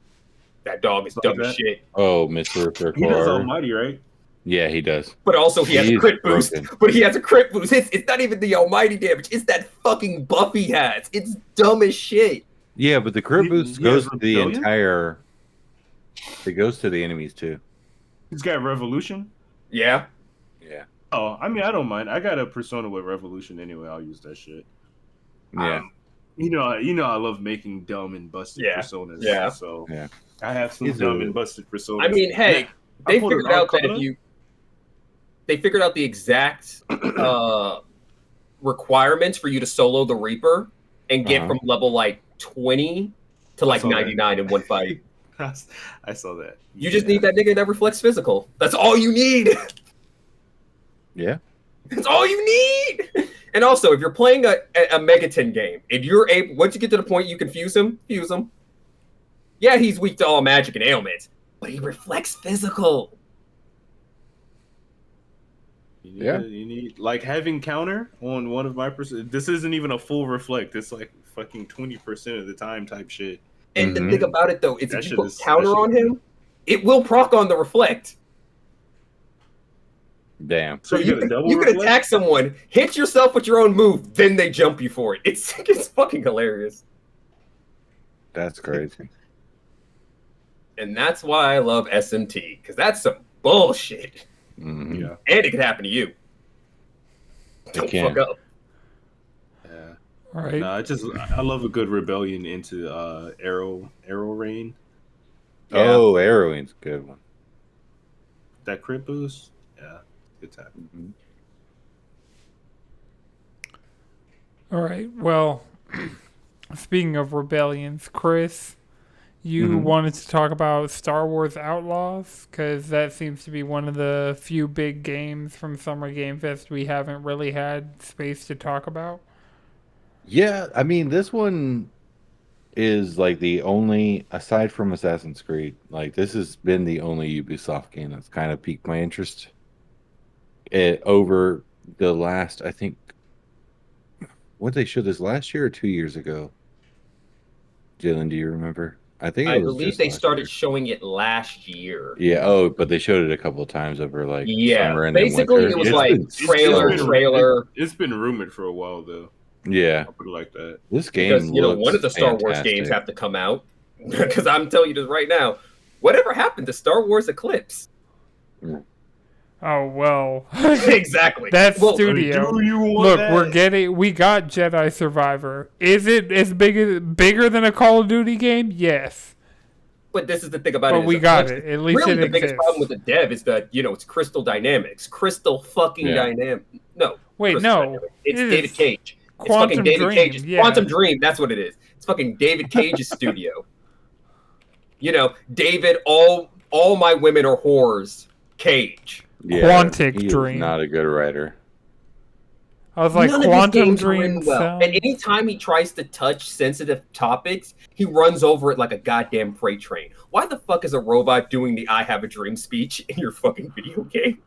That dog is dumb as that? shit. Oh, Mitsuru for he does Kawaru. Almighty, right? Yeah, he does. But also he has a He's crit boost. broken. But he has a crit boost. It's not even the almighty damage. It's that fucking buff he has. It's dumb as shit. Yeah, but the crit He- boost he goes has to the Rebellion? entire. It goes to the enemies too. He's got Revolution. Yeah. Yeah. Oh, I mean, I don't mind. I got a Persona with Revolution anyway. I'll use that shit. Yeah. You know, I love making dumb and busted Yeah. personas. Yeah. So Yeah. I have some He's dumb a- and busted personas. I mean, hey, they pulled an figured out that Arcana. if you they figured out the exact requirements for you to solo the Reaper and get Uh-huh. from level like 20 to like saw that. 99 in one fight. I saw that. You just need that nigga that reflects physical. That's all you need. Yeah. That's all you need. And also, if you're playing a Megaton game, if you're able, once you get to the point you can fuse him. Yeah, he's weak to all magic and ailments, but he reflects physical. You need like having counter on one of my This isn't even a full reflect. It's like fucking 20% of the time type shit. And the thing about it though is That if you shit put is- counter that shit on is- him, it will proc on the reflect. Damn. So you got a can, double you can reflect? attack someone, hit yourself with your own move, then they jump you for it. It's fucking hilarious. That's crazy. And that's why I love SMT, because that's some bullshit. Mhm. Yeah. And it can happen to you. Don't can. fuck up. Yeah. All right. No, I love a good rebellion into arrow rain. Oh, Arrowing's a good one. That crit boost. Yeah, good time. Mhm. All right. Well, speaking of rebellions, Chris, you Mhm. wanted to talk about Star Wars Outlaws because that seems to be one of the few big games from Summer Game Fest we haven't really had space to talk about. Yeah, I mean, this one is like the only, aside from Assassin's Creed, like this has been the only Ubisoft game that's kind of piqued my interest. Over the last, I think, what they showed this last year or 2 years ago? Jalen, do you remember? I think it I was believe just they last started year. showing it last year. Yeah. Oh, but they showed it a couple of times over like Yeah, summer and then basically it winter. was It's Yeah. like been trailer, so good. trailer. It's been rumored for a while though. Yeah. I'll put it like that. This Because game one of looks the Star Wars games fantastic. have to come out. Because I'm telling you this right now, whatever happened to Star Wars Eclipse? Oh well, Exactly. that Well, studio. Do you want Look, that? we got Jedi Survivor. Is it as bigger than a Call of Duty game? Yes, but this is the thing about but it is we got Eclipse, it. At least really it the biggest problem with exists. the dev is that it's Crystal Dynamics, Crystal fucking Yeah. Dynamic. No, Wait, Crystal no, Dynamics. it It's David is Cage. It's fucking Quantum David Dream. Cage's Yeah, Quantum Dream. That's what it is. It's fucking David Cage's studio. David. All my women are whores. Cage. Yeah. Quantic He is Dream. not a good writer. I was like, None of his Quantum games are Dream written well. And sounds. anytime he tries to touch sensitive topics, he runs over it like a goddamn freight train. Why the fuck is a robot doing the I have a dream speech in your fucking video game?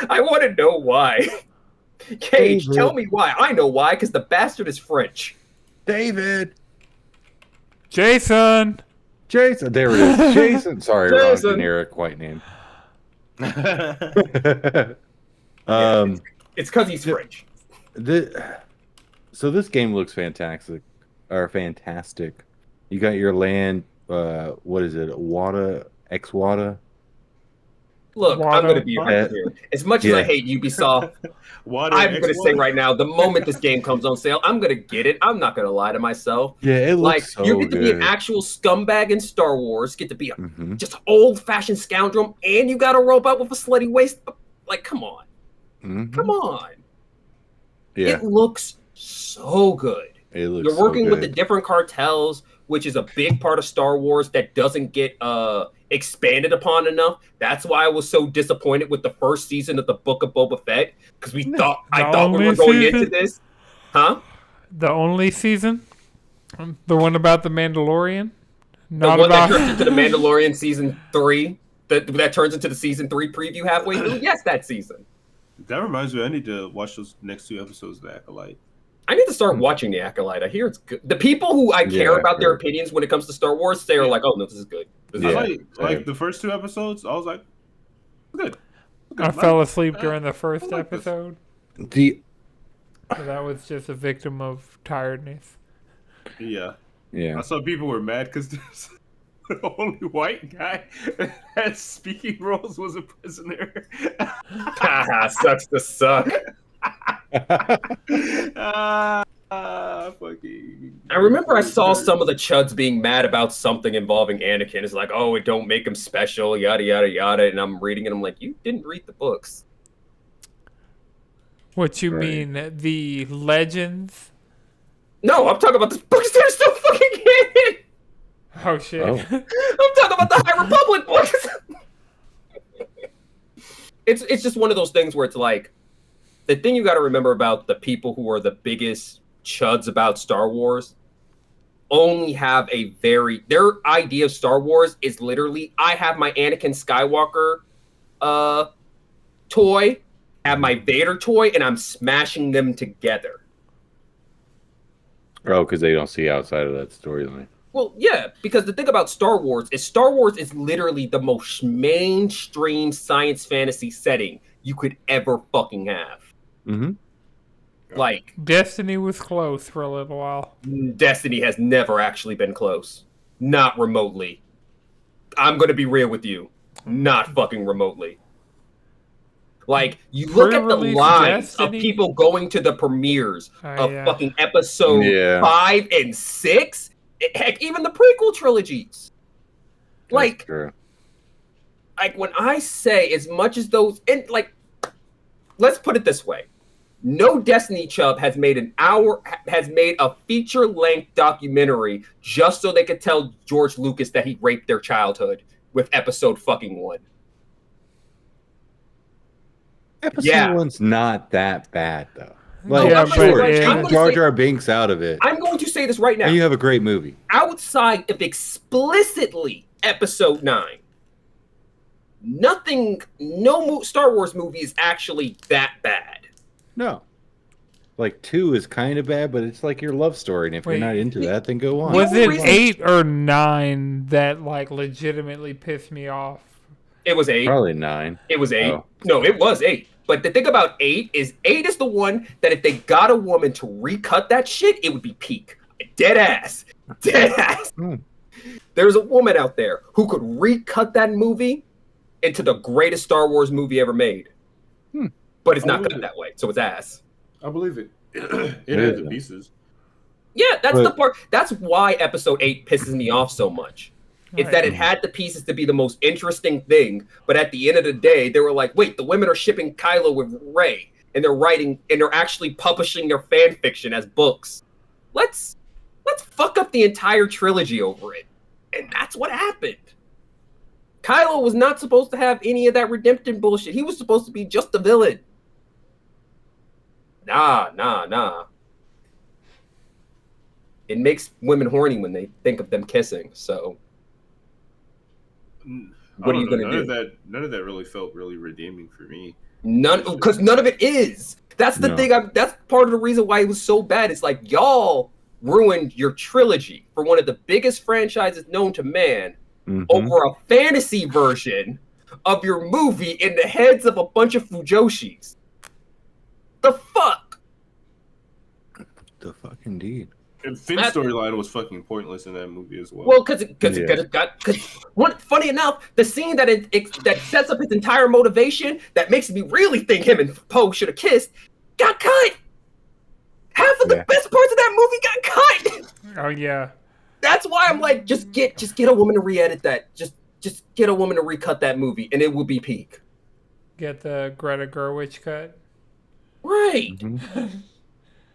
I want to know why. Cage, David. tell me why. I know why, because the bastard is French. David. Jason. Jason. There it is. Jason. Sorry, wrong Jason. generic white name. Yeah, it's because he's French. So this game looks fantastic. You got your land. What is it? Wada X Wada. Look, I'm going to be Water. honest here. As much as I Yeah. hate Ubisoft, Water I'm going to say X1. right now, the moment this game comes on sale, I'm going to get it. I'm not going to lie to myself. Yeah, it Like, looks so you get to be an good. actual scumbag in Star Wars, get to be a Mhm. just old-fashioned scoundrel, and you got a robot with a slutty waist. Like, come on. Mhm. Come on. Yeah, It looks so good. it looks You're working so with the good. different cartels, which is a big part of Star Wars that doesn't get expanded upon enough. That's why I was so disappointed with the first season of the Book of Boba Fett, because I thought we only were going season? into this. Huh? The only season, the one about the Mandalorian, The not one that about. turns into the Mandalorian season 3, that turns into the season 3 preview halfway through. Yes, that season. That reminds me, I need to watch those next 2 episodes of The Acolyte. I need to start watching The Acolyte. I hear it's good. The people who I care Yeah, about their sure. opinions when it comes to Star Wars, they are like, "Oh no, this is good." This is I Yeah. good. like the first 2 episodes. I was like, good. I fell asleep during the first I like this. episode. The So that was just a victim of tiredness. Yeah, yeah. I saw people were mad because there's the only white guy that has speaking roles was a prisoner. Haha, sucks to suck. Fucking. I remember I saw some of the chuds being mad about something involving Anakin. It's like, oh, it don't make him special, yada yada yada. And I'm reading it. I'm like, you didn't read the books. What you Right. mean, the legends? No, I'm talking about the books that are still fucking canon. Oh shit! Oh. I'm talking about the High Republic books. It's just one of those things where it's like, the thing you got to remember about the people who are the biggest chuds about Star Wars only have their idea of Star Wars is literally, I have my Anakin Skywalker toy, have my Vader toy, and I'm smashing them together. Oh, because they don't see outside of that storyline. Well, yeah, because the thing about Star Wars is literally the most mainstream science fantasy setting you could ever fucking have. Mm-hmm. Like, Destiny was close for a little while. Destiny has never actually been close. Not remotely. I'm going to be real with you. Not fucking remotely. Like, you look at the Pre-release lines Destiny? of people going to the premieres of Yeah. fucking episode Yeah. 5 and 6. Heck, even the prequel trilogies. That's Like, true. when I say as much as those, and like, let's put it this way. No Destiny Chub has made a feature-length documentary just so they could tell George Lucas that he raped their childhood with episode fucking 1. Episode 1's not that bad though. No, Yeah, I'm but gonna say- I'm take gonna Jar say- Jar Binks out of it, I'm going to say this right now. and you have a great movie. Outside of explicitly episode 9, no Star Wars movie is actually that bad. No. Like 2 is kind of bad, but it's like your love story, and if Wait, you're not into that, then go on. Was The it reason- 8 or 9 that like legitimately pissed me off? It was 8. Probably 9. It was 8. Oh. No, it was 8. But the thing about 8 is the one that if they got a woman to recut that shit, it would be peak. Dead ass. Dead ass. There's a woman out there who could recut that movie into the greatest Star Wars movie ever made. But it's not cut that way, so it's ass. I believe it. It has the pieces. Yeah, that's the part. That's why episode 8 pisses me off so much. It's Right. that it had the pieces to be the most interesting thing, but at the end of the day, they were like, wait, the women are shipping Kylo with Rey, and they're actually publishing their fan fiction as books. Let's fuck up the entire trilogy over it. And that's what happened. Kylo was not supposed to have any of that redemption bullshit. He was supposed to be just a villain. Nah. It makes women horny when they think of them kissing, so what are you going to do? None of that really felt really redeeming for me. Because none of it is. That's the thing. That's part of the reason why it was so bad. It's like y'all ruined your trilogy for one of the biggest franchises known to man over a fantasy version of your movie in the heads of a bunch of Fujoshis. The fuck? The fuck indeed. And Finn's storyline was fucking pointless in that movie as well. Well, because funny enough, the scene that that sets up his entire motivation, that makes me really think him and Poe should have kissed, got cut. Half of the best parts of that movie got cut. Oh yeah. That's why I'm like, just get a woman to re-edit that. Just get a woman to recut that movie, and it will be peak. Get the Greta Gerwig cut. Right.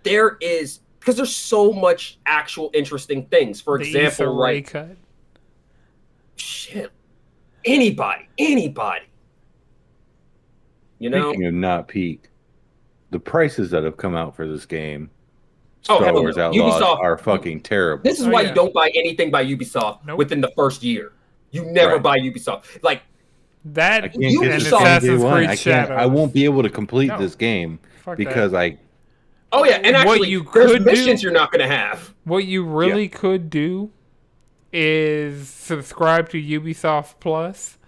There is. Because there's so much actual interesting things. For The example, Issa Rae like cut. shit, anybody. You know, Speaking of not peak, the prices that have come out for this game, Oh, Star hell Wars no. Outlaws, Ubisoft- are fucking terrible. this is Oh, why yeah. you don't buy anything by Ubisoft Nope. within the first year. You never Right. buy Ubisoft. Like, That I can't You get and this saw- game day Assassin's one. Creed I can't. Shadows. I won't be able to complete No. this game Fuck because that. oh yeah, and What actually, you there's could missions do- you're not gonna have. What you really could do is subscribe to Ubisoft Plus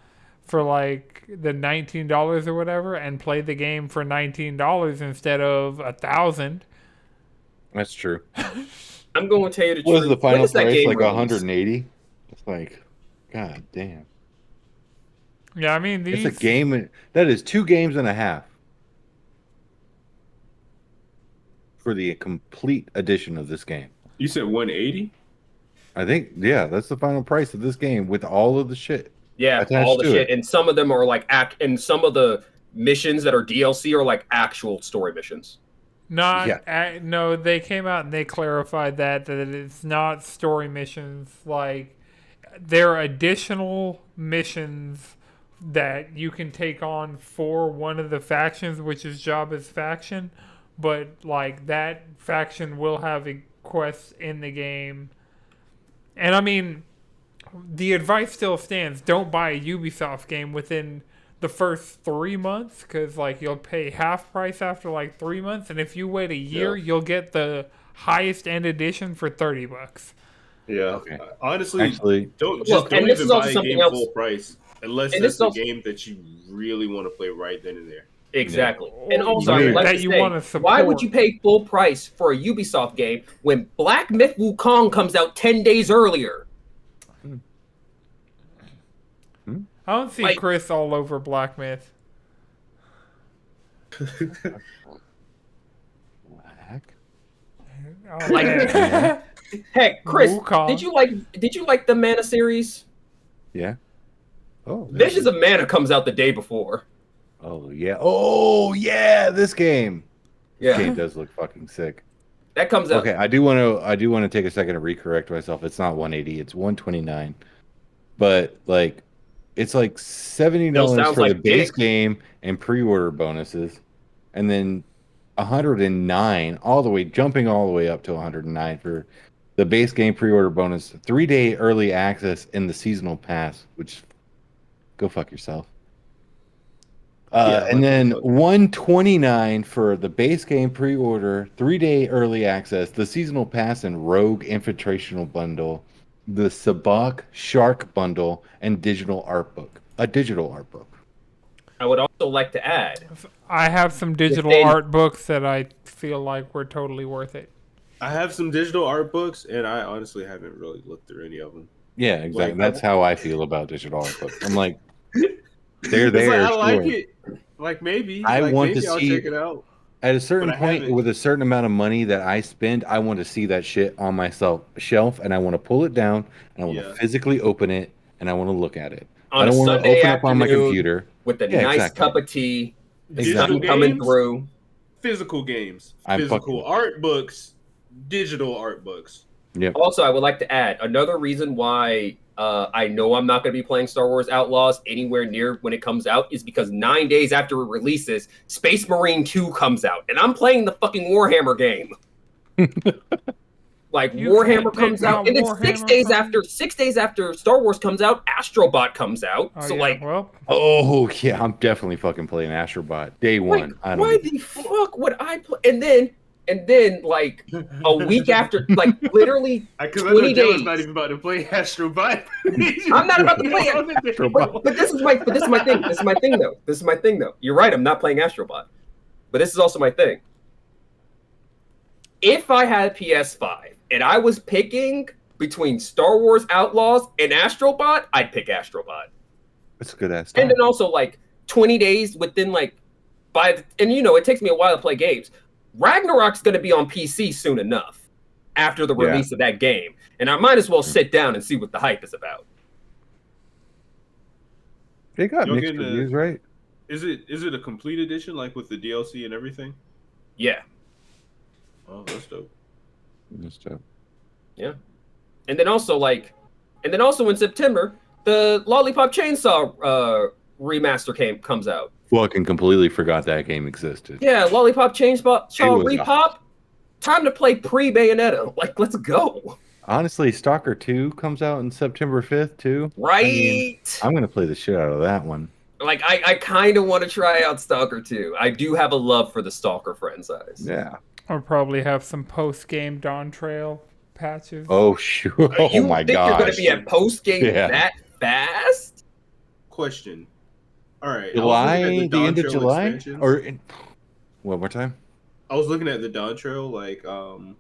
for like the $19 or whatever, and play the game for $19 instead of $1,000. That's true. I'm going to tell you the What truth. is the When final is that price? game Like released? 180? It's like, god damn. Yeah, I mean these. It's a game. That is 2 games and a half for the complete edition of this game. You said 180? I think, yeah, that's the final price of this game with all of the shit. Yeah, attached all the to shit, it. and some of them are like and some of the missions that are DLC are like actual story missions. No, they came out and they clarified that it's not story missions. Like, there are additional missions that you can take on for one of the factions, which is Jabba's faction. But like that faction will have a quest in the game. And I mean, the advice still stands: don't buy a Ubisoft game within the first 3 months, because like you'll pay half price after like 3 months, and if you wait a year, you'll get the highest end edition for $30. Yeah. Okay. Honestly, Actually, don't Look, and even this is also buy a something game else- full price unless and that's this the also- game that you really want to play right then and there. Exactly. Yeah. And also, That I'd like that to you say, wanna why would support. you pay full price for a Ubisoft game when Black Myth Wukong comes out 10 days earlier? I don't see Like- Chris all over Black Myth. Black? Oh, Like- man. Heck, Chris, Wukong. did you like the Mana series? Yeah. Oh, Visions of Mana comes out the day before. Oh yeah, this game. This Yeah, game does look fucking sick. that comes out. Okay, I do want to take a second to recorrect myself. It's not 180, it's 129. But like it's like Still $70 sounds for the like base dick. game and pre-order bonuses, and then 109 jumping all the way up to 109 for the base game pre-order bonus, 3-day early access, and the seasonal pass, which go fuck yourself. Yeah, And what the then fuck? 129 for the base game pre-order, 3-day early access, the seasonal pass and rogue infiltrational bundle, the Sabak Shark bundle, and digital art book. A digital art book. I would also like to add I have some digital Within- art books that I feel like were totally worth it. I have some digital art books, and I honestly haven't really looked through any of them. Yeah, exactly. Like, That's how I feel about digital art books. I'm like, they're It's like there. I like Sure. it. Like maybe, I like want to maybe I'll see check it out. at a certain But I point haven't. with a certain amount of money that I spend, I want to see that shit on my shelf, and I want to pull it down and I want to Yeah. physically open it and I want to look at it. I on a don't want to Sunday open up on my afternoon computer. with a Yeah, nice exactly. cup of tea, Digital sun coming games, through. physical games, I'm physical fucking- art books, digital art books. Yep. Also, I would like to add another reason why I know I'm not going to be playing Star Wars Outlaws anywhere near when it comes out is because 9 days after it releases, Space Marine 2 comes out, and I'm playing the fucking Warhammer game. Like You Warhammer can't comes take out, out and then Warhammer from- 6 days after Star Wars comes out, Astrobot comes out. Oh, So yeah, like, well, Oh yeah, I'm definitely fucking playing Astrobot day one. like, I don't. why the fuck would I play? And then like a week after, like literally Because I 20 know Dylan's days. not even about to play Astro Bot. I'm not about to play it. But this is my thing. This is my thing though. You're right. I'm not playing Astrobot, but this is also my thing. If I had a PS5 and I was picking between Star Wars Outlaws and Astrobot, I'd pick Astrobot. It's a good ass And time. then also like 20 days within like and you know it takes me a while to play games. Ragnarok's going to be on PC soon enough after the Yeah. release of that game, and I might as well sit down and see what the hype is about. They got You'll mixed get a- reviews, right? Is it a complete edition, like with the DLC and everything? Yeah. Oh, that's dope. That's dope. And then also in September, the Lollipop Chainsaw remaster comes out. Fucking completely forgot that game existed. Yeah, Lollipop Chainsaw It was Repop. Time to play pre-Bayonetta. Like, let's go. Honestly, Stalker 2 comes out in September 5th too. Right? I mean, I'm gonna play the shit out of that one. Like, I kind of want to try out Stalker 2. I do have a love for the Stalker franchise. Yeah. I'll probably have some post-game Dawn Trail patches. Oh shoot. Oh You my think you're going gosh. to be at post-game Yeah. that fast? Question. All right. July, I was looking at the end of Dawn Trail July, expansions. one more time. I was looking at the Dawn Trail, like on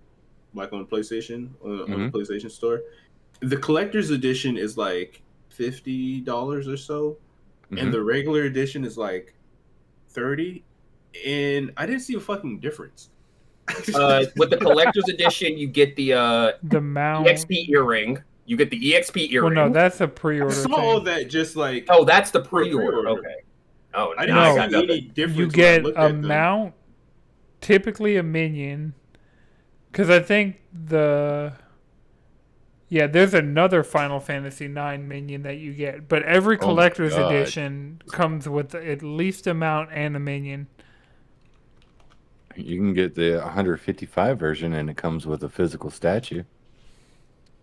PlayStation, on Mm-hmm. the PlayStation Store. The collector's edition is like $50 or so, Mhm. and the regular edition is like $30. And I didn't see a fucking difference. With the collector's edition, you get the The mount. EXP earring. You get the EXP Well, earring. no, that's a I pre-order saw all thing. that just like Oh, that's the pre-order. pre-order. Okay. Oh, I now I didn't got see any nothing. difference. You when I get looked a at them. mount, typically a minion, because I think there's another Final Fantasy IX minion that you get, but every Oh my collector's God. edition comes with at least a mount and a minion. You can get the 155 version, and it comes with a physical statue.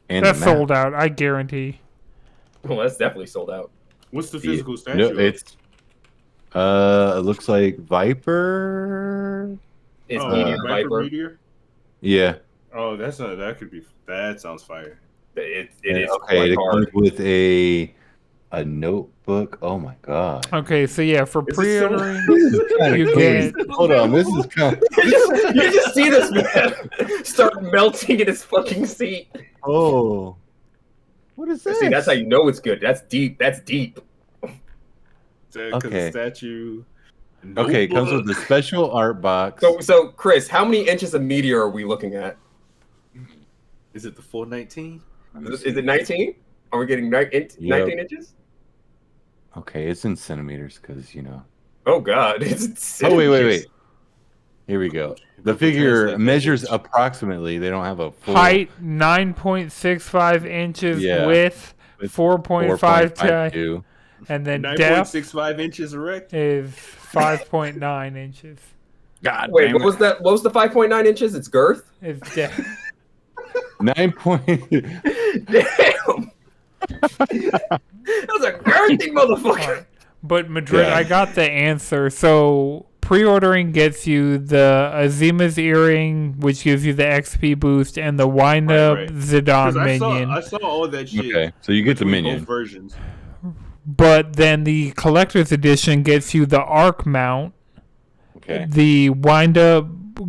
And That's a map. sold out, I guarantee. Well, that's definitely sold out. What's the physical statue? No, of? it's it looks like Viper. It's oh, Meteor Viper Viper. Meteor? Yeah. Oh, that sounds fire. It is okay. quite It hard. comes with a notebook. Oh my god. Okay, so yeah, for Is it so- pre-ordering, Kinda you crazy. get Hold on. This is kind. You just see this man start melting in his fucking seat. Oh. What is this? See, that's how you know it's good. That's deep. That's deep. Because Okay. the statue. Okay, it comes with the special art box. So Chris, how many inches of meteor are we looking at? Is it the full 19? Is it 19? Are we getting 19 Yep. inches? Okay, it's in centimeters because Oh God, it's Oh wait. inches. Here we go. The Google figure Translate that measures bitch. approximately. They don't have a full Height 9.65 inches, Yeah. width With 4.5 4.52. and then depth 9.65 inches erect. is 5.9 inches. God Wait, damn what it. was that? What was the 5.9 inches? It's girth. Is depth. 9 point. Damn, that was a girthy motherfucker. Alright. But Madrid, Yeah. I got the answer. So pre-ordering gets you the Azima's earring, which gives you the XP boost, and the wind up Right. Zidane Because minion. I saw all that shit. Okay, so you get the between minion. both versions. But then the collector's edition gets you the arc mount, Okay. the wind up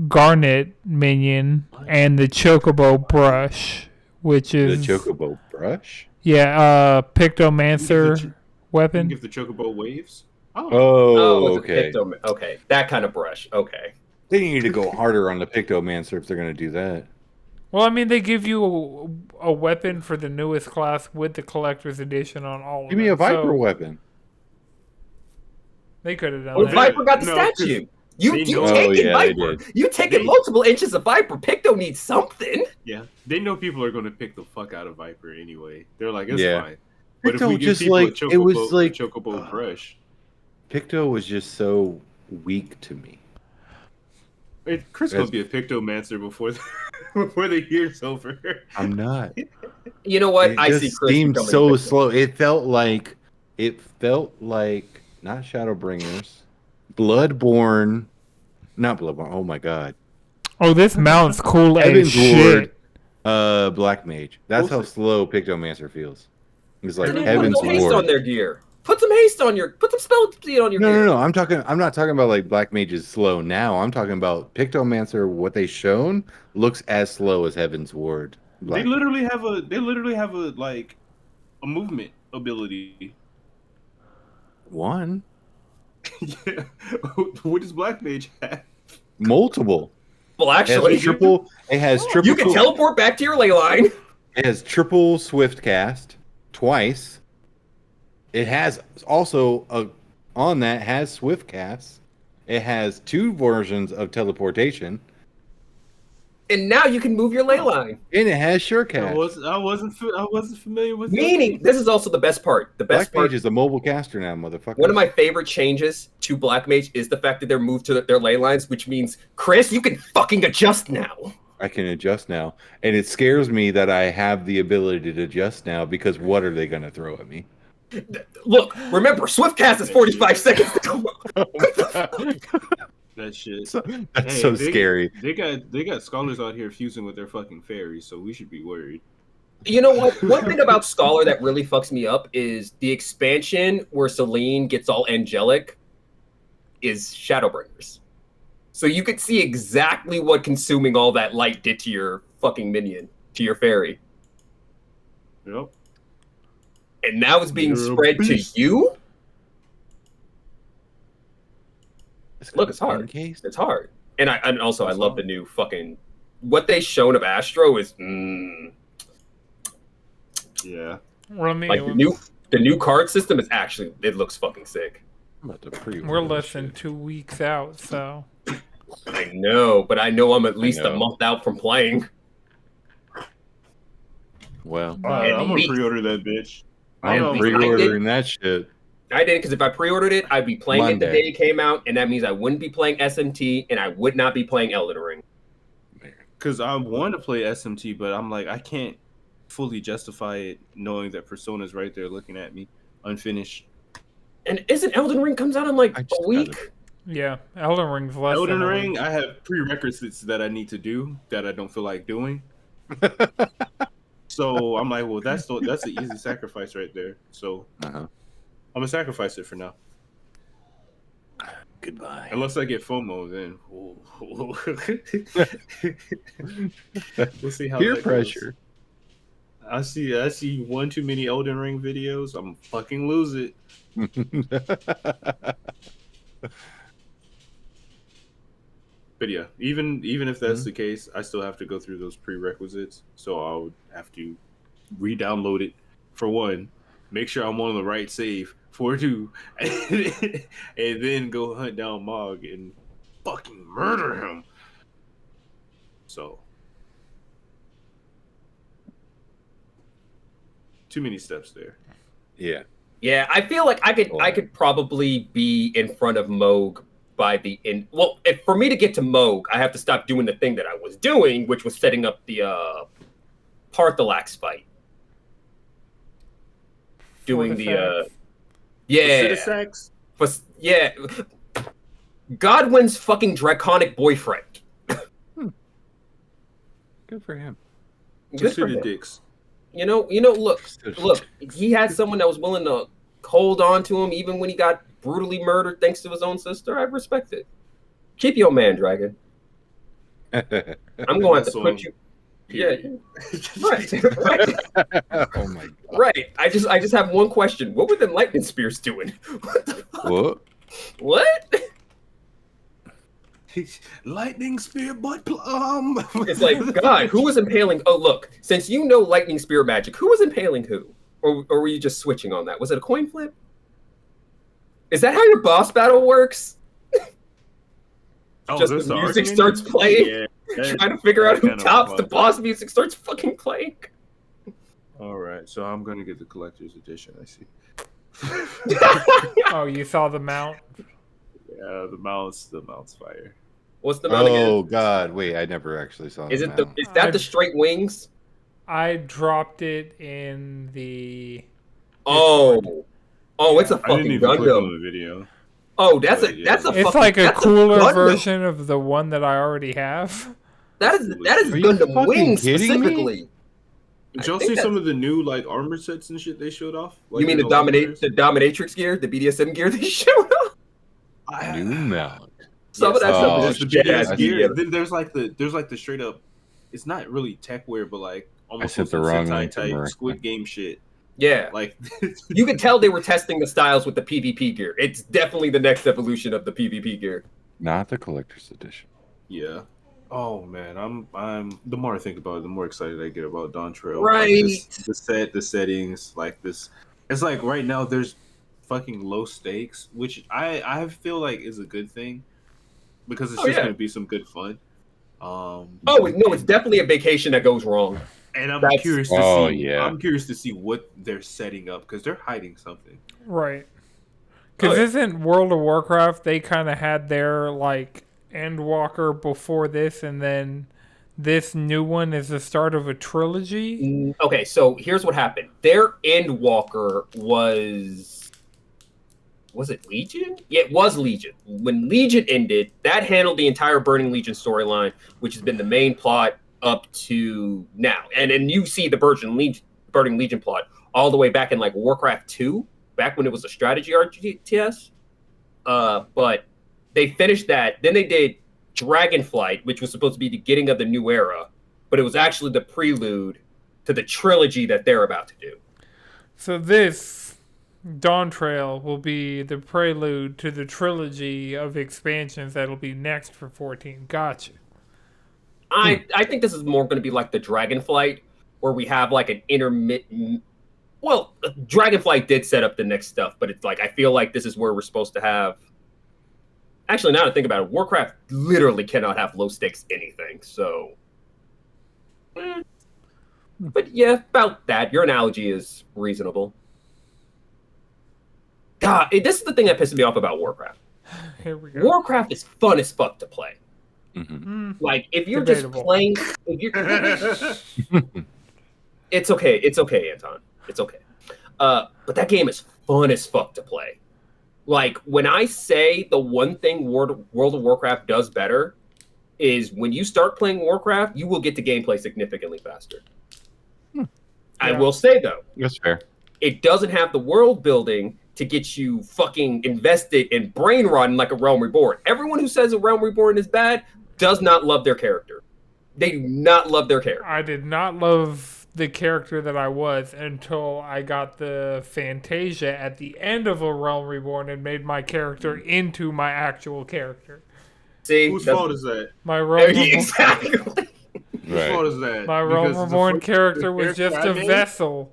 garnet minion, and the chocobo brush, which The is chocobo brush? Pictomancer You can weapon. give the chocobo waves. Oh, Oh, it's okay. a picto. Okay, that kind of brush. Okay. They need to go harder on the Pictomancer if they're going to do that. Well, I mean, they give you a weapon for the newest class with the collector's edition on all of Give me a them, Viper so weapon. they could have done Well, that. Viper got the No, 'cause statue. You they you know- Oh, taking yeah, they Viper. did. You taking They- multiple inches of Viper. Picto needs something. Yeah, they know people are going to pick the fuck out of Viper anyway. They're like, it's Yeah. fine. But if Picto we give just people like a it was like chocobo brush, Picto was just so weak to me. Chris gonna be a pictomancer before before the year's over. I'm not. You know what? It I see just Chris seemed becoming so a Picto. slow. It felt like not Shadowbringers, Bloodborne, not Bloodborne. Oh my god, Oh, this mount's cool as Heaven's Ward, shit. Black Mage. That's how Bullshit. slow Pictomancer feels. It's like Then put Heaven's no haste on Ward. their gear. Put some haste on your. Put some spell speed on your gear. No. I'm not talking about like Black Mage is slow now. I'm talking about Pictomancer. What they shown looks as slow as Heaven's Ward. They Black literally have a like a movement ability. One, Yeah. What does Black Mage have? multiple. Well, It has actually, triple. It has triple. you can teleport back to your ley line. It has triple swift cast twice. It has also on that has swift cast. It has 2 versions of teleportation, And now you can move your ley line. and it has sure I cast. wasn't familiar with Meaning, this is also the best part. The best Black part. Mage is a mobile caster now, motherfucker. One of my favorite changes to Black Mage is the fact that they're moved to their ley lines, which means, Chris, you can fucking adjust now. I can adjust now, and it scares me that I have the ability to adjust now because what are they going to throw at me? Look, remember, Swift Cast is 45 seconds. that shit. That's Hey, so they- scary. They got scholars out here fusing with their fucking fairies, so we should be worried. You know what? One thing about Scholar that really fucks me up is the expansion where Selene gets all angelic is Shadowbringers. So you could see exactly what consuming all that light did to your fucking minion, to your fairy. Yep. And now it's being You're a spread to beast. you? It's Look, it's hard. encased. It's hard. And also I love the new fucking what they shown of Astro is Yeah. like the new card system is actually it looks fucking sick. I'm about to pre-order We're this less than shit. 2 weeks out, so I know, but I know I'm at least a know. month out from playing. Well, I'm gonna least. pre-order that bitch. I'm know, pre-ordering that shit. I did because if I pre-ordered it, I'd be playing it the Monday. day it came out, and that means I wouldn't be playing SMT, and I would not be playing Elden Ring. Because I want to play SMT, but I'm like, I can't fully justify it knowing that Persona's right there looking at me, unfinished. And isn't Elden Ring comes out in like I just a week? yeah, Elden Ring's less Elden than a Ring, week. I have prerequisites that I need to do that I don't feel like doing. So I'm like, well, that's an easy sacrifice right there. So Uh-huh. I'm gonna sacrifice it for now. Goodbye. Unless I get FOMO, then we'll see how Peer that goes. pressure. I see one too many Elden Ring videos. I'm fucking lose it. But yeah, even if that's the case, I still have to go through those prerequisites. So I'll have to re-download it for one, make sure I'm on the right save. 4-2, and then go hunt down Mog and fucking murder him. So, too many steps there. Yeah. Yeah, I feel like I could probably be in front of Moog by the end. Well, for me to get to Moog, I have to stop doing the thing that I was doing, which was setting up the Parthalax fight. Doing the Citisax? Yeah, Godwin's fucking draconic boyfriend. Good for him. Good for him. Dicks. You know. Look. He had someone that was willing to hold on to him even when he got brutally murdered thanks to his own sister. I respect it. Keep your man, Dragon. I'm going to put you. Yeah. Right. Oh my god. Right. I just have one question. What were the lightning spears doing? What the fuck? What? Lightning spear butt plum. It's like, God, who was impaling? Oh, look, since you know lightning spear magic, who was impaling who? Or were you just switching on that? Was it a coin flip? Is that how your boss battle works? Just the music starts playing? Yeah, trying to figure out who tops the boss music starts fucking playing? All right, so I'm going to get the collector's edition, I see. Oh, you saw the mount? Yeah, the mount's fire. What's the mount again? Oh god, wait, I never actually saw Is the it mount. is that the straight wings? I dropped it in the. Oh, it's a I didn't fucking even click on Gundam. the video. Oh, that's a It's fucking, like a that's cooler Gundam. version of the one that I already have. That is Are you Gundam fucking wings kidding me? specifically. Did y'all see some of the new like armor sets and shit they showed off? Like, You mean the Dominatrix? dominatrix gear, the BDSM gear they showed off? New mount. Some of that stuff is the just BDS BS gear. gear. Then there's like the straight up. It's not really tech wear, but like almost sent the some wrong Sentai link to type Mark. Squid Game shit. Yeah, Like you could tell they were testing the styles with the PvP gear. It's definitely the next evolution of the PvP gear. Not the collector's edition. yeah. Oh man, I'm. The more I think about it, the more excited I get about Dawn Trail. Right. Like the settings, like this. It's like right now there's fucking low stakes, which I feel like is a good thing because it's just gonna be some good fun. Oh no, it's definitely a vacation that goes wrong. And I'm That's- curious to Oh, see. yeah. I'm curious to see what they're setting up because they're hiding something. Right. Because isn't World of Warcraft, they kind of had their, like, Endwalker before this, and then this new one is the start of a trilogy? Okay, so here's what happened. Their Endwalker was it Legion? Yeah, it was Legion. When Legion ended, that handled the entire Burning Legion storyline, which has been the main plot up to now. And then you see the Burning Legion plot all the way back in like Warcraft 2, back when it was a strategy RTS. But they finished that. Then they did Dragonflight, which was supposed to be the beginning of the new era, but it was actually the prelude to the trilogy that they're about to do. So this Dawn Trail will be the prelude to the trilogy of expansions that'll be next for 14. Gotcha. I think this is more going to be like the Dragonflight, where we have like an intermittent. Well, Dragonflight did set up the next stuff, but it's like I feel like this is where we're supposed to have. Actually, now to think about it, Warcraft literally cannot have low stakes anything. So, but yeah, about that. Your analogy is reasonable. God, this is the thing that pisses me off about Warcraft. Here we go. Warcraft is fun as fuck to play. Mm-hmm. Like if you're Debatable. just playing, it's okay. It's okay, Anton. It's okay. But that game is fun as fuck to play. Like when I say the one thing World of Warcraft does better is when you start playing Warcraft, you will get to gameplay significantly faster. I will say though, That's fair. it doesn't have the world building to get you fucking invested in brain rotting like a Realm Reborn. Everyone who says a Realm Reborn is bad does not love their character. They do not love their character. I did not love the character that I was until I got the Fantasia at the end of A Realm Reborn and made my character into my actual character. See, Whose fault is that? My Realm Reborn, exactly. Whose fault is that? my Realm Because the Reborn first character was just character a I made vessel.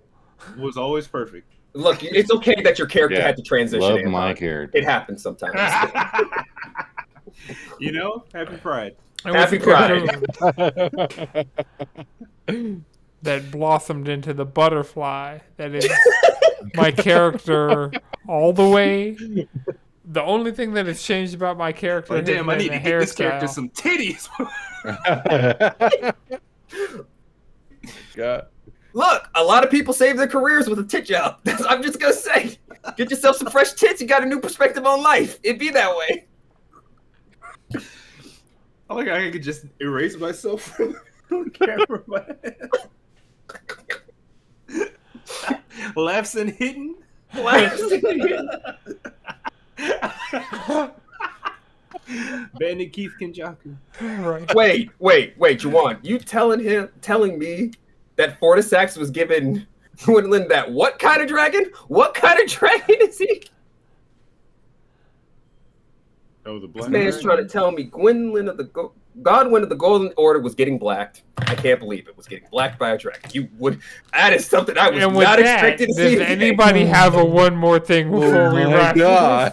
Was always perfect. Look, it's okay that your character Yeah, had to transition. love Anton. my character. It happens sometimes. Happy It happens sometimes. Happy Pride. It was Happy a Pride. cocoon that blossomed into the butterfly that is my character all the way. The only thing that has changed about my character has Damn, I been need the to get this character hairstyle. some titties. God. Look, a lot of people save their careers with a tit job. I'm just gonna say, get yourself some fresh tits. You got a new perspective on life. It'd be that way. I like I could just erase myself from camera. Laughs and hidden. Bandit Keith Kenjaku. Right. Wait, Juwan, you telling me that Fortisax was giving Gwendolyn that what kind of dragon? What kind of dragon is he? Oh, the This black man's man. trying to tell me Gwendolyn of the Godwin of the Golden Order was getting blacked. I can't believe it was getting blacked by a dragon. That is something I was And with not that, expecting to see. does anybody have a one more thing before we wrap? God.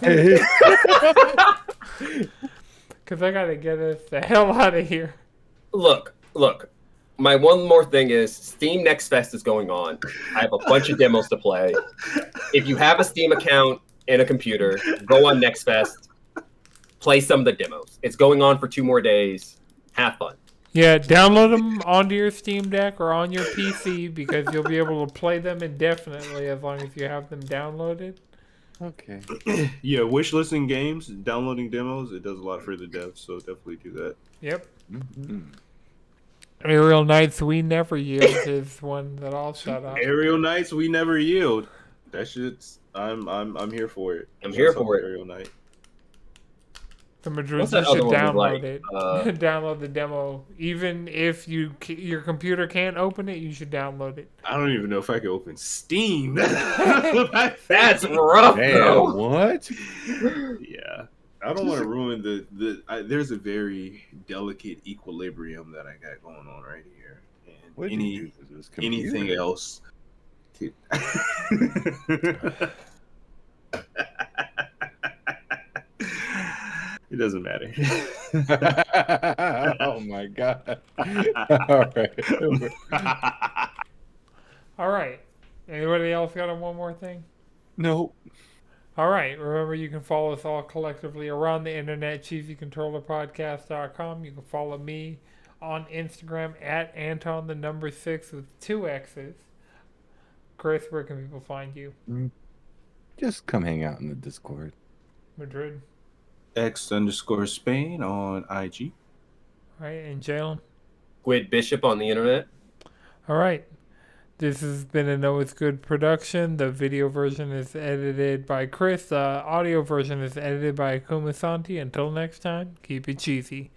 Because I gotta get us the hell out of here. Look. My one more thing is Steam Next Fest is going on. I have a bunch of demos to play. If you have a Steam account and a computer, go on Next Fest. Play some of the demos. It's going on for 2 more days. Have fun. Yeah, download them onto your Steam Deck or on your PC because you'll be able to play them indefinitely as long as you have them downloaded. Okay. Yeah, wish listing games, downloading demos, it does a lot for the devs, so definitely do that. Yep. Mm-hmm. Aerial Knights We Never Yield is one that I'll shut up. Aerial Knights, we never yield. That shit's I'm here for it. I'm here Shouts out for to it. Aerial Knight. The Madrid, What's you that should other one we download like? it. Download the demo. Even if your computer can't open it, you should download it. I don't even know if I can open Steam. That's rough, Damn, bro. what? Yeah. I don't want to ruin there's a very delicate equilibrium that I got going on right here. And What did you do to this computer? anything else. It doesn't matter. Oh my God. All right. All right. Anybody else got one more thing? Nope. All right. Remember, you can follow us all collectively around the internet, cheesycontrollerpodcast.com. You can follow me on Instagram at Anton6 with 2 X's. Chris, where can people find you? Just come hang out in the Discord. Madrid. X_Spain on IG. All right. And Jalen. Squid Bishop on the internet. All right. This has been a Know It's Good production. The video version is edited by Chris. The audio version is edited by Akuma Santi. Until next time, keep it cheesy.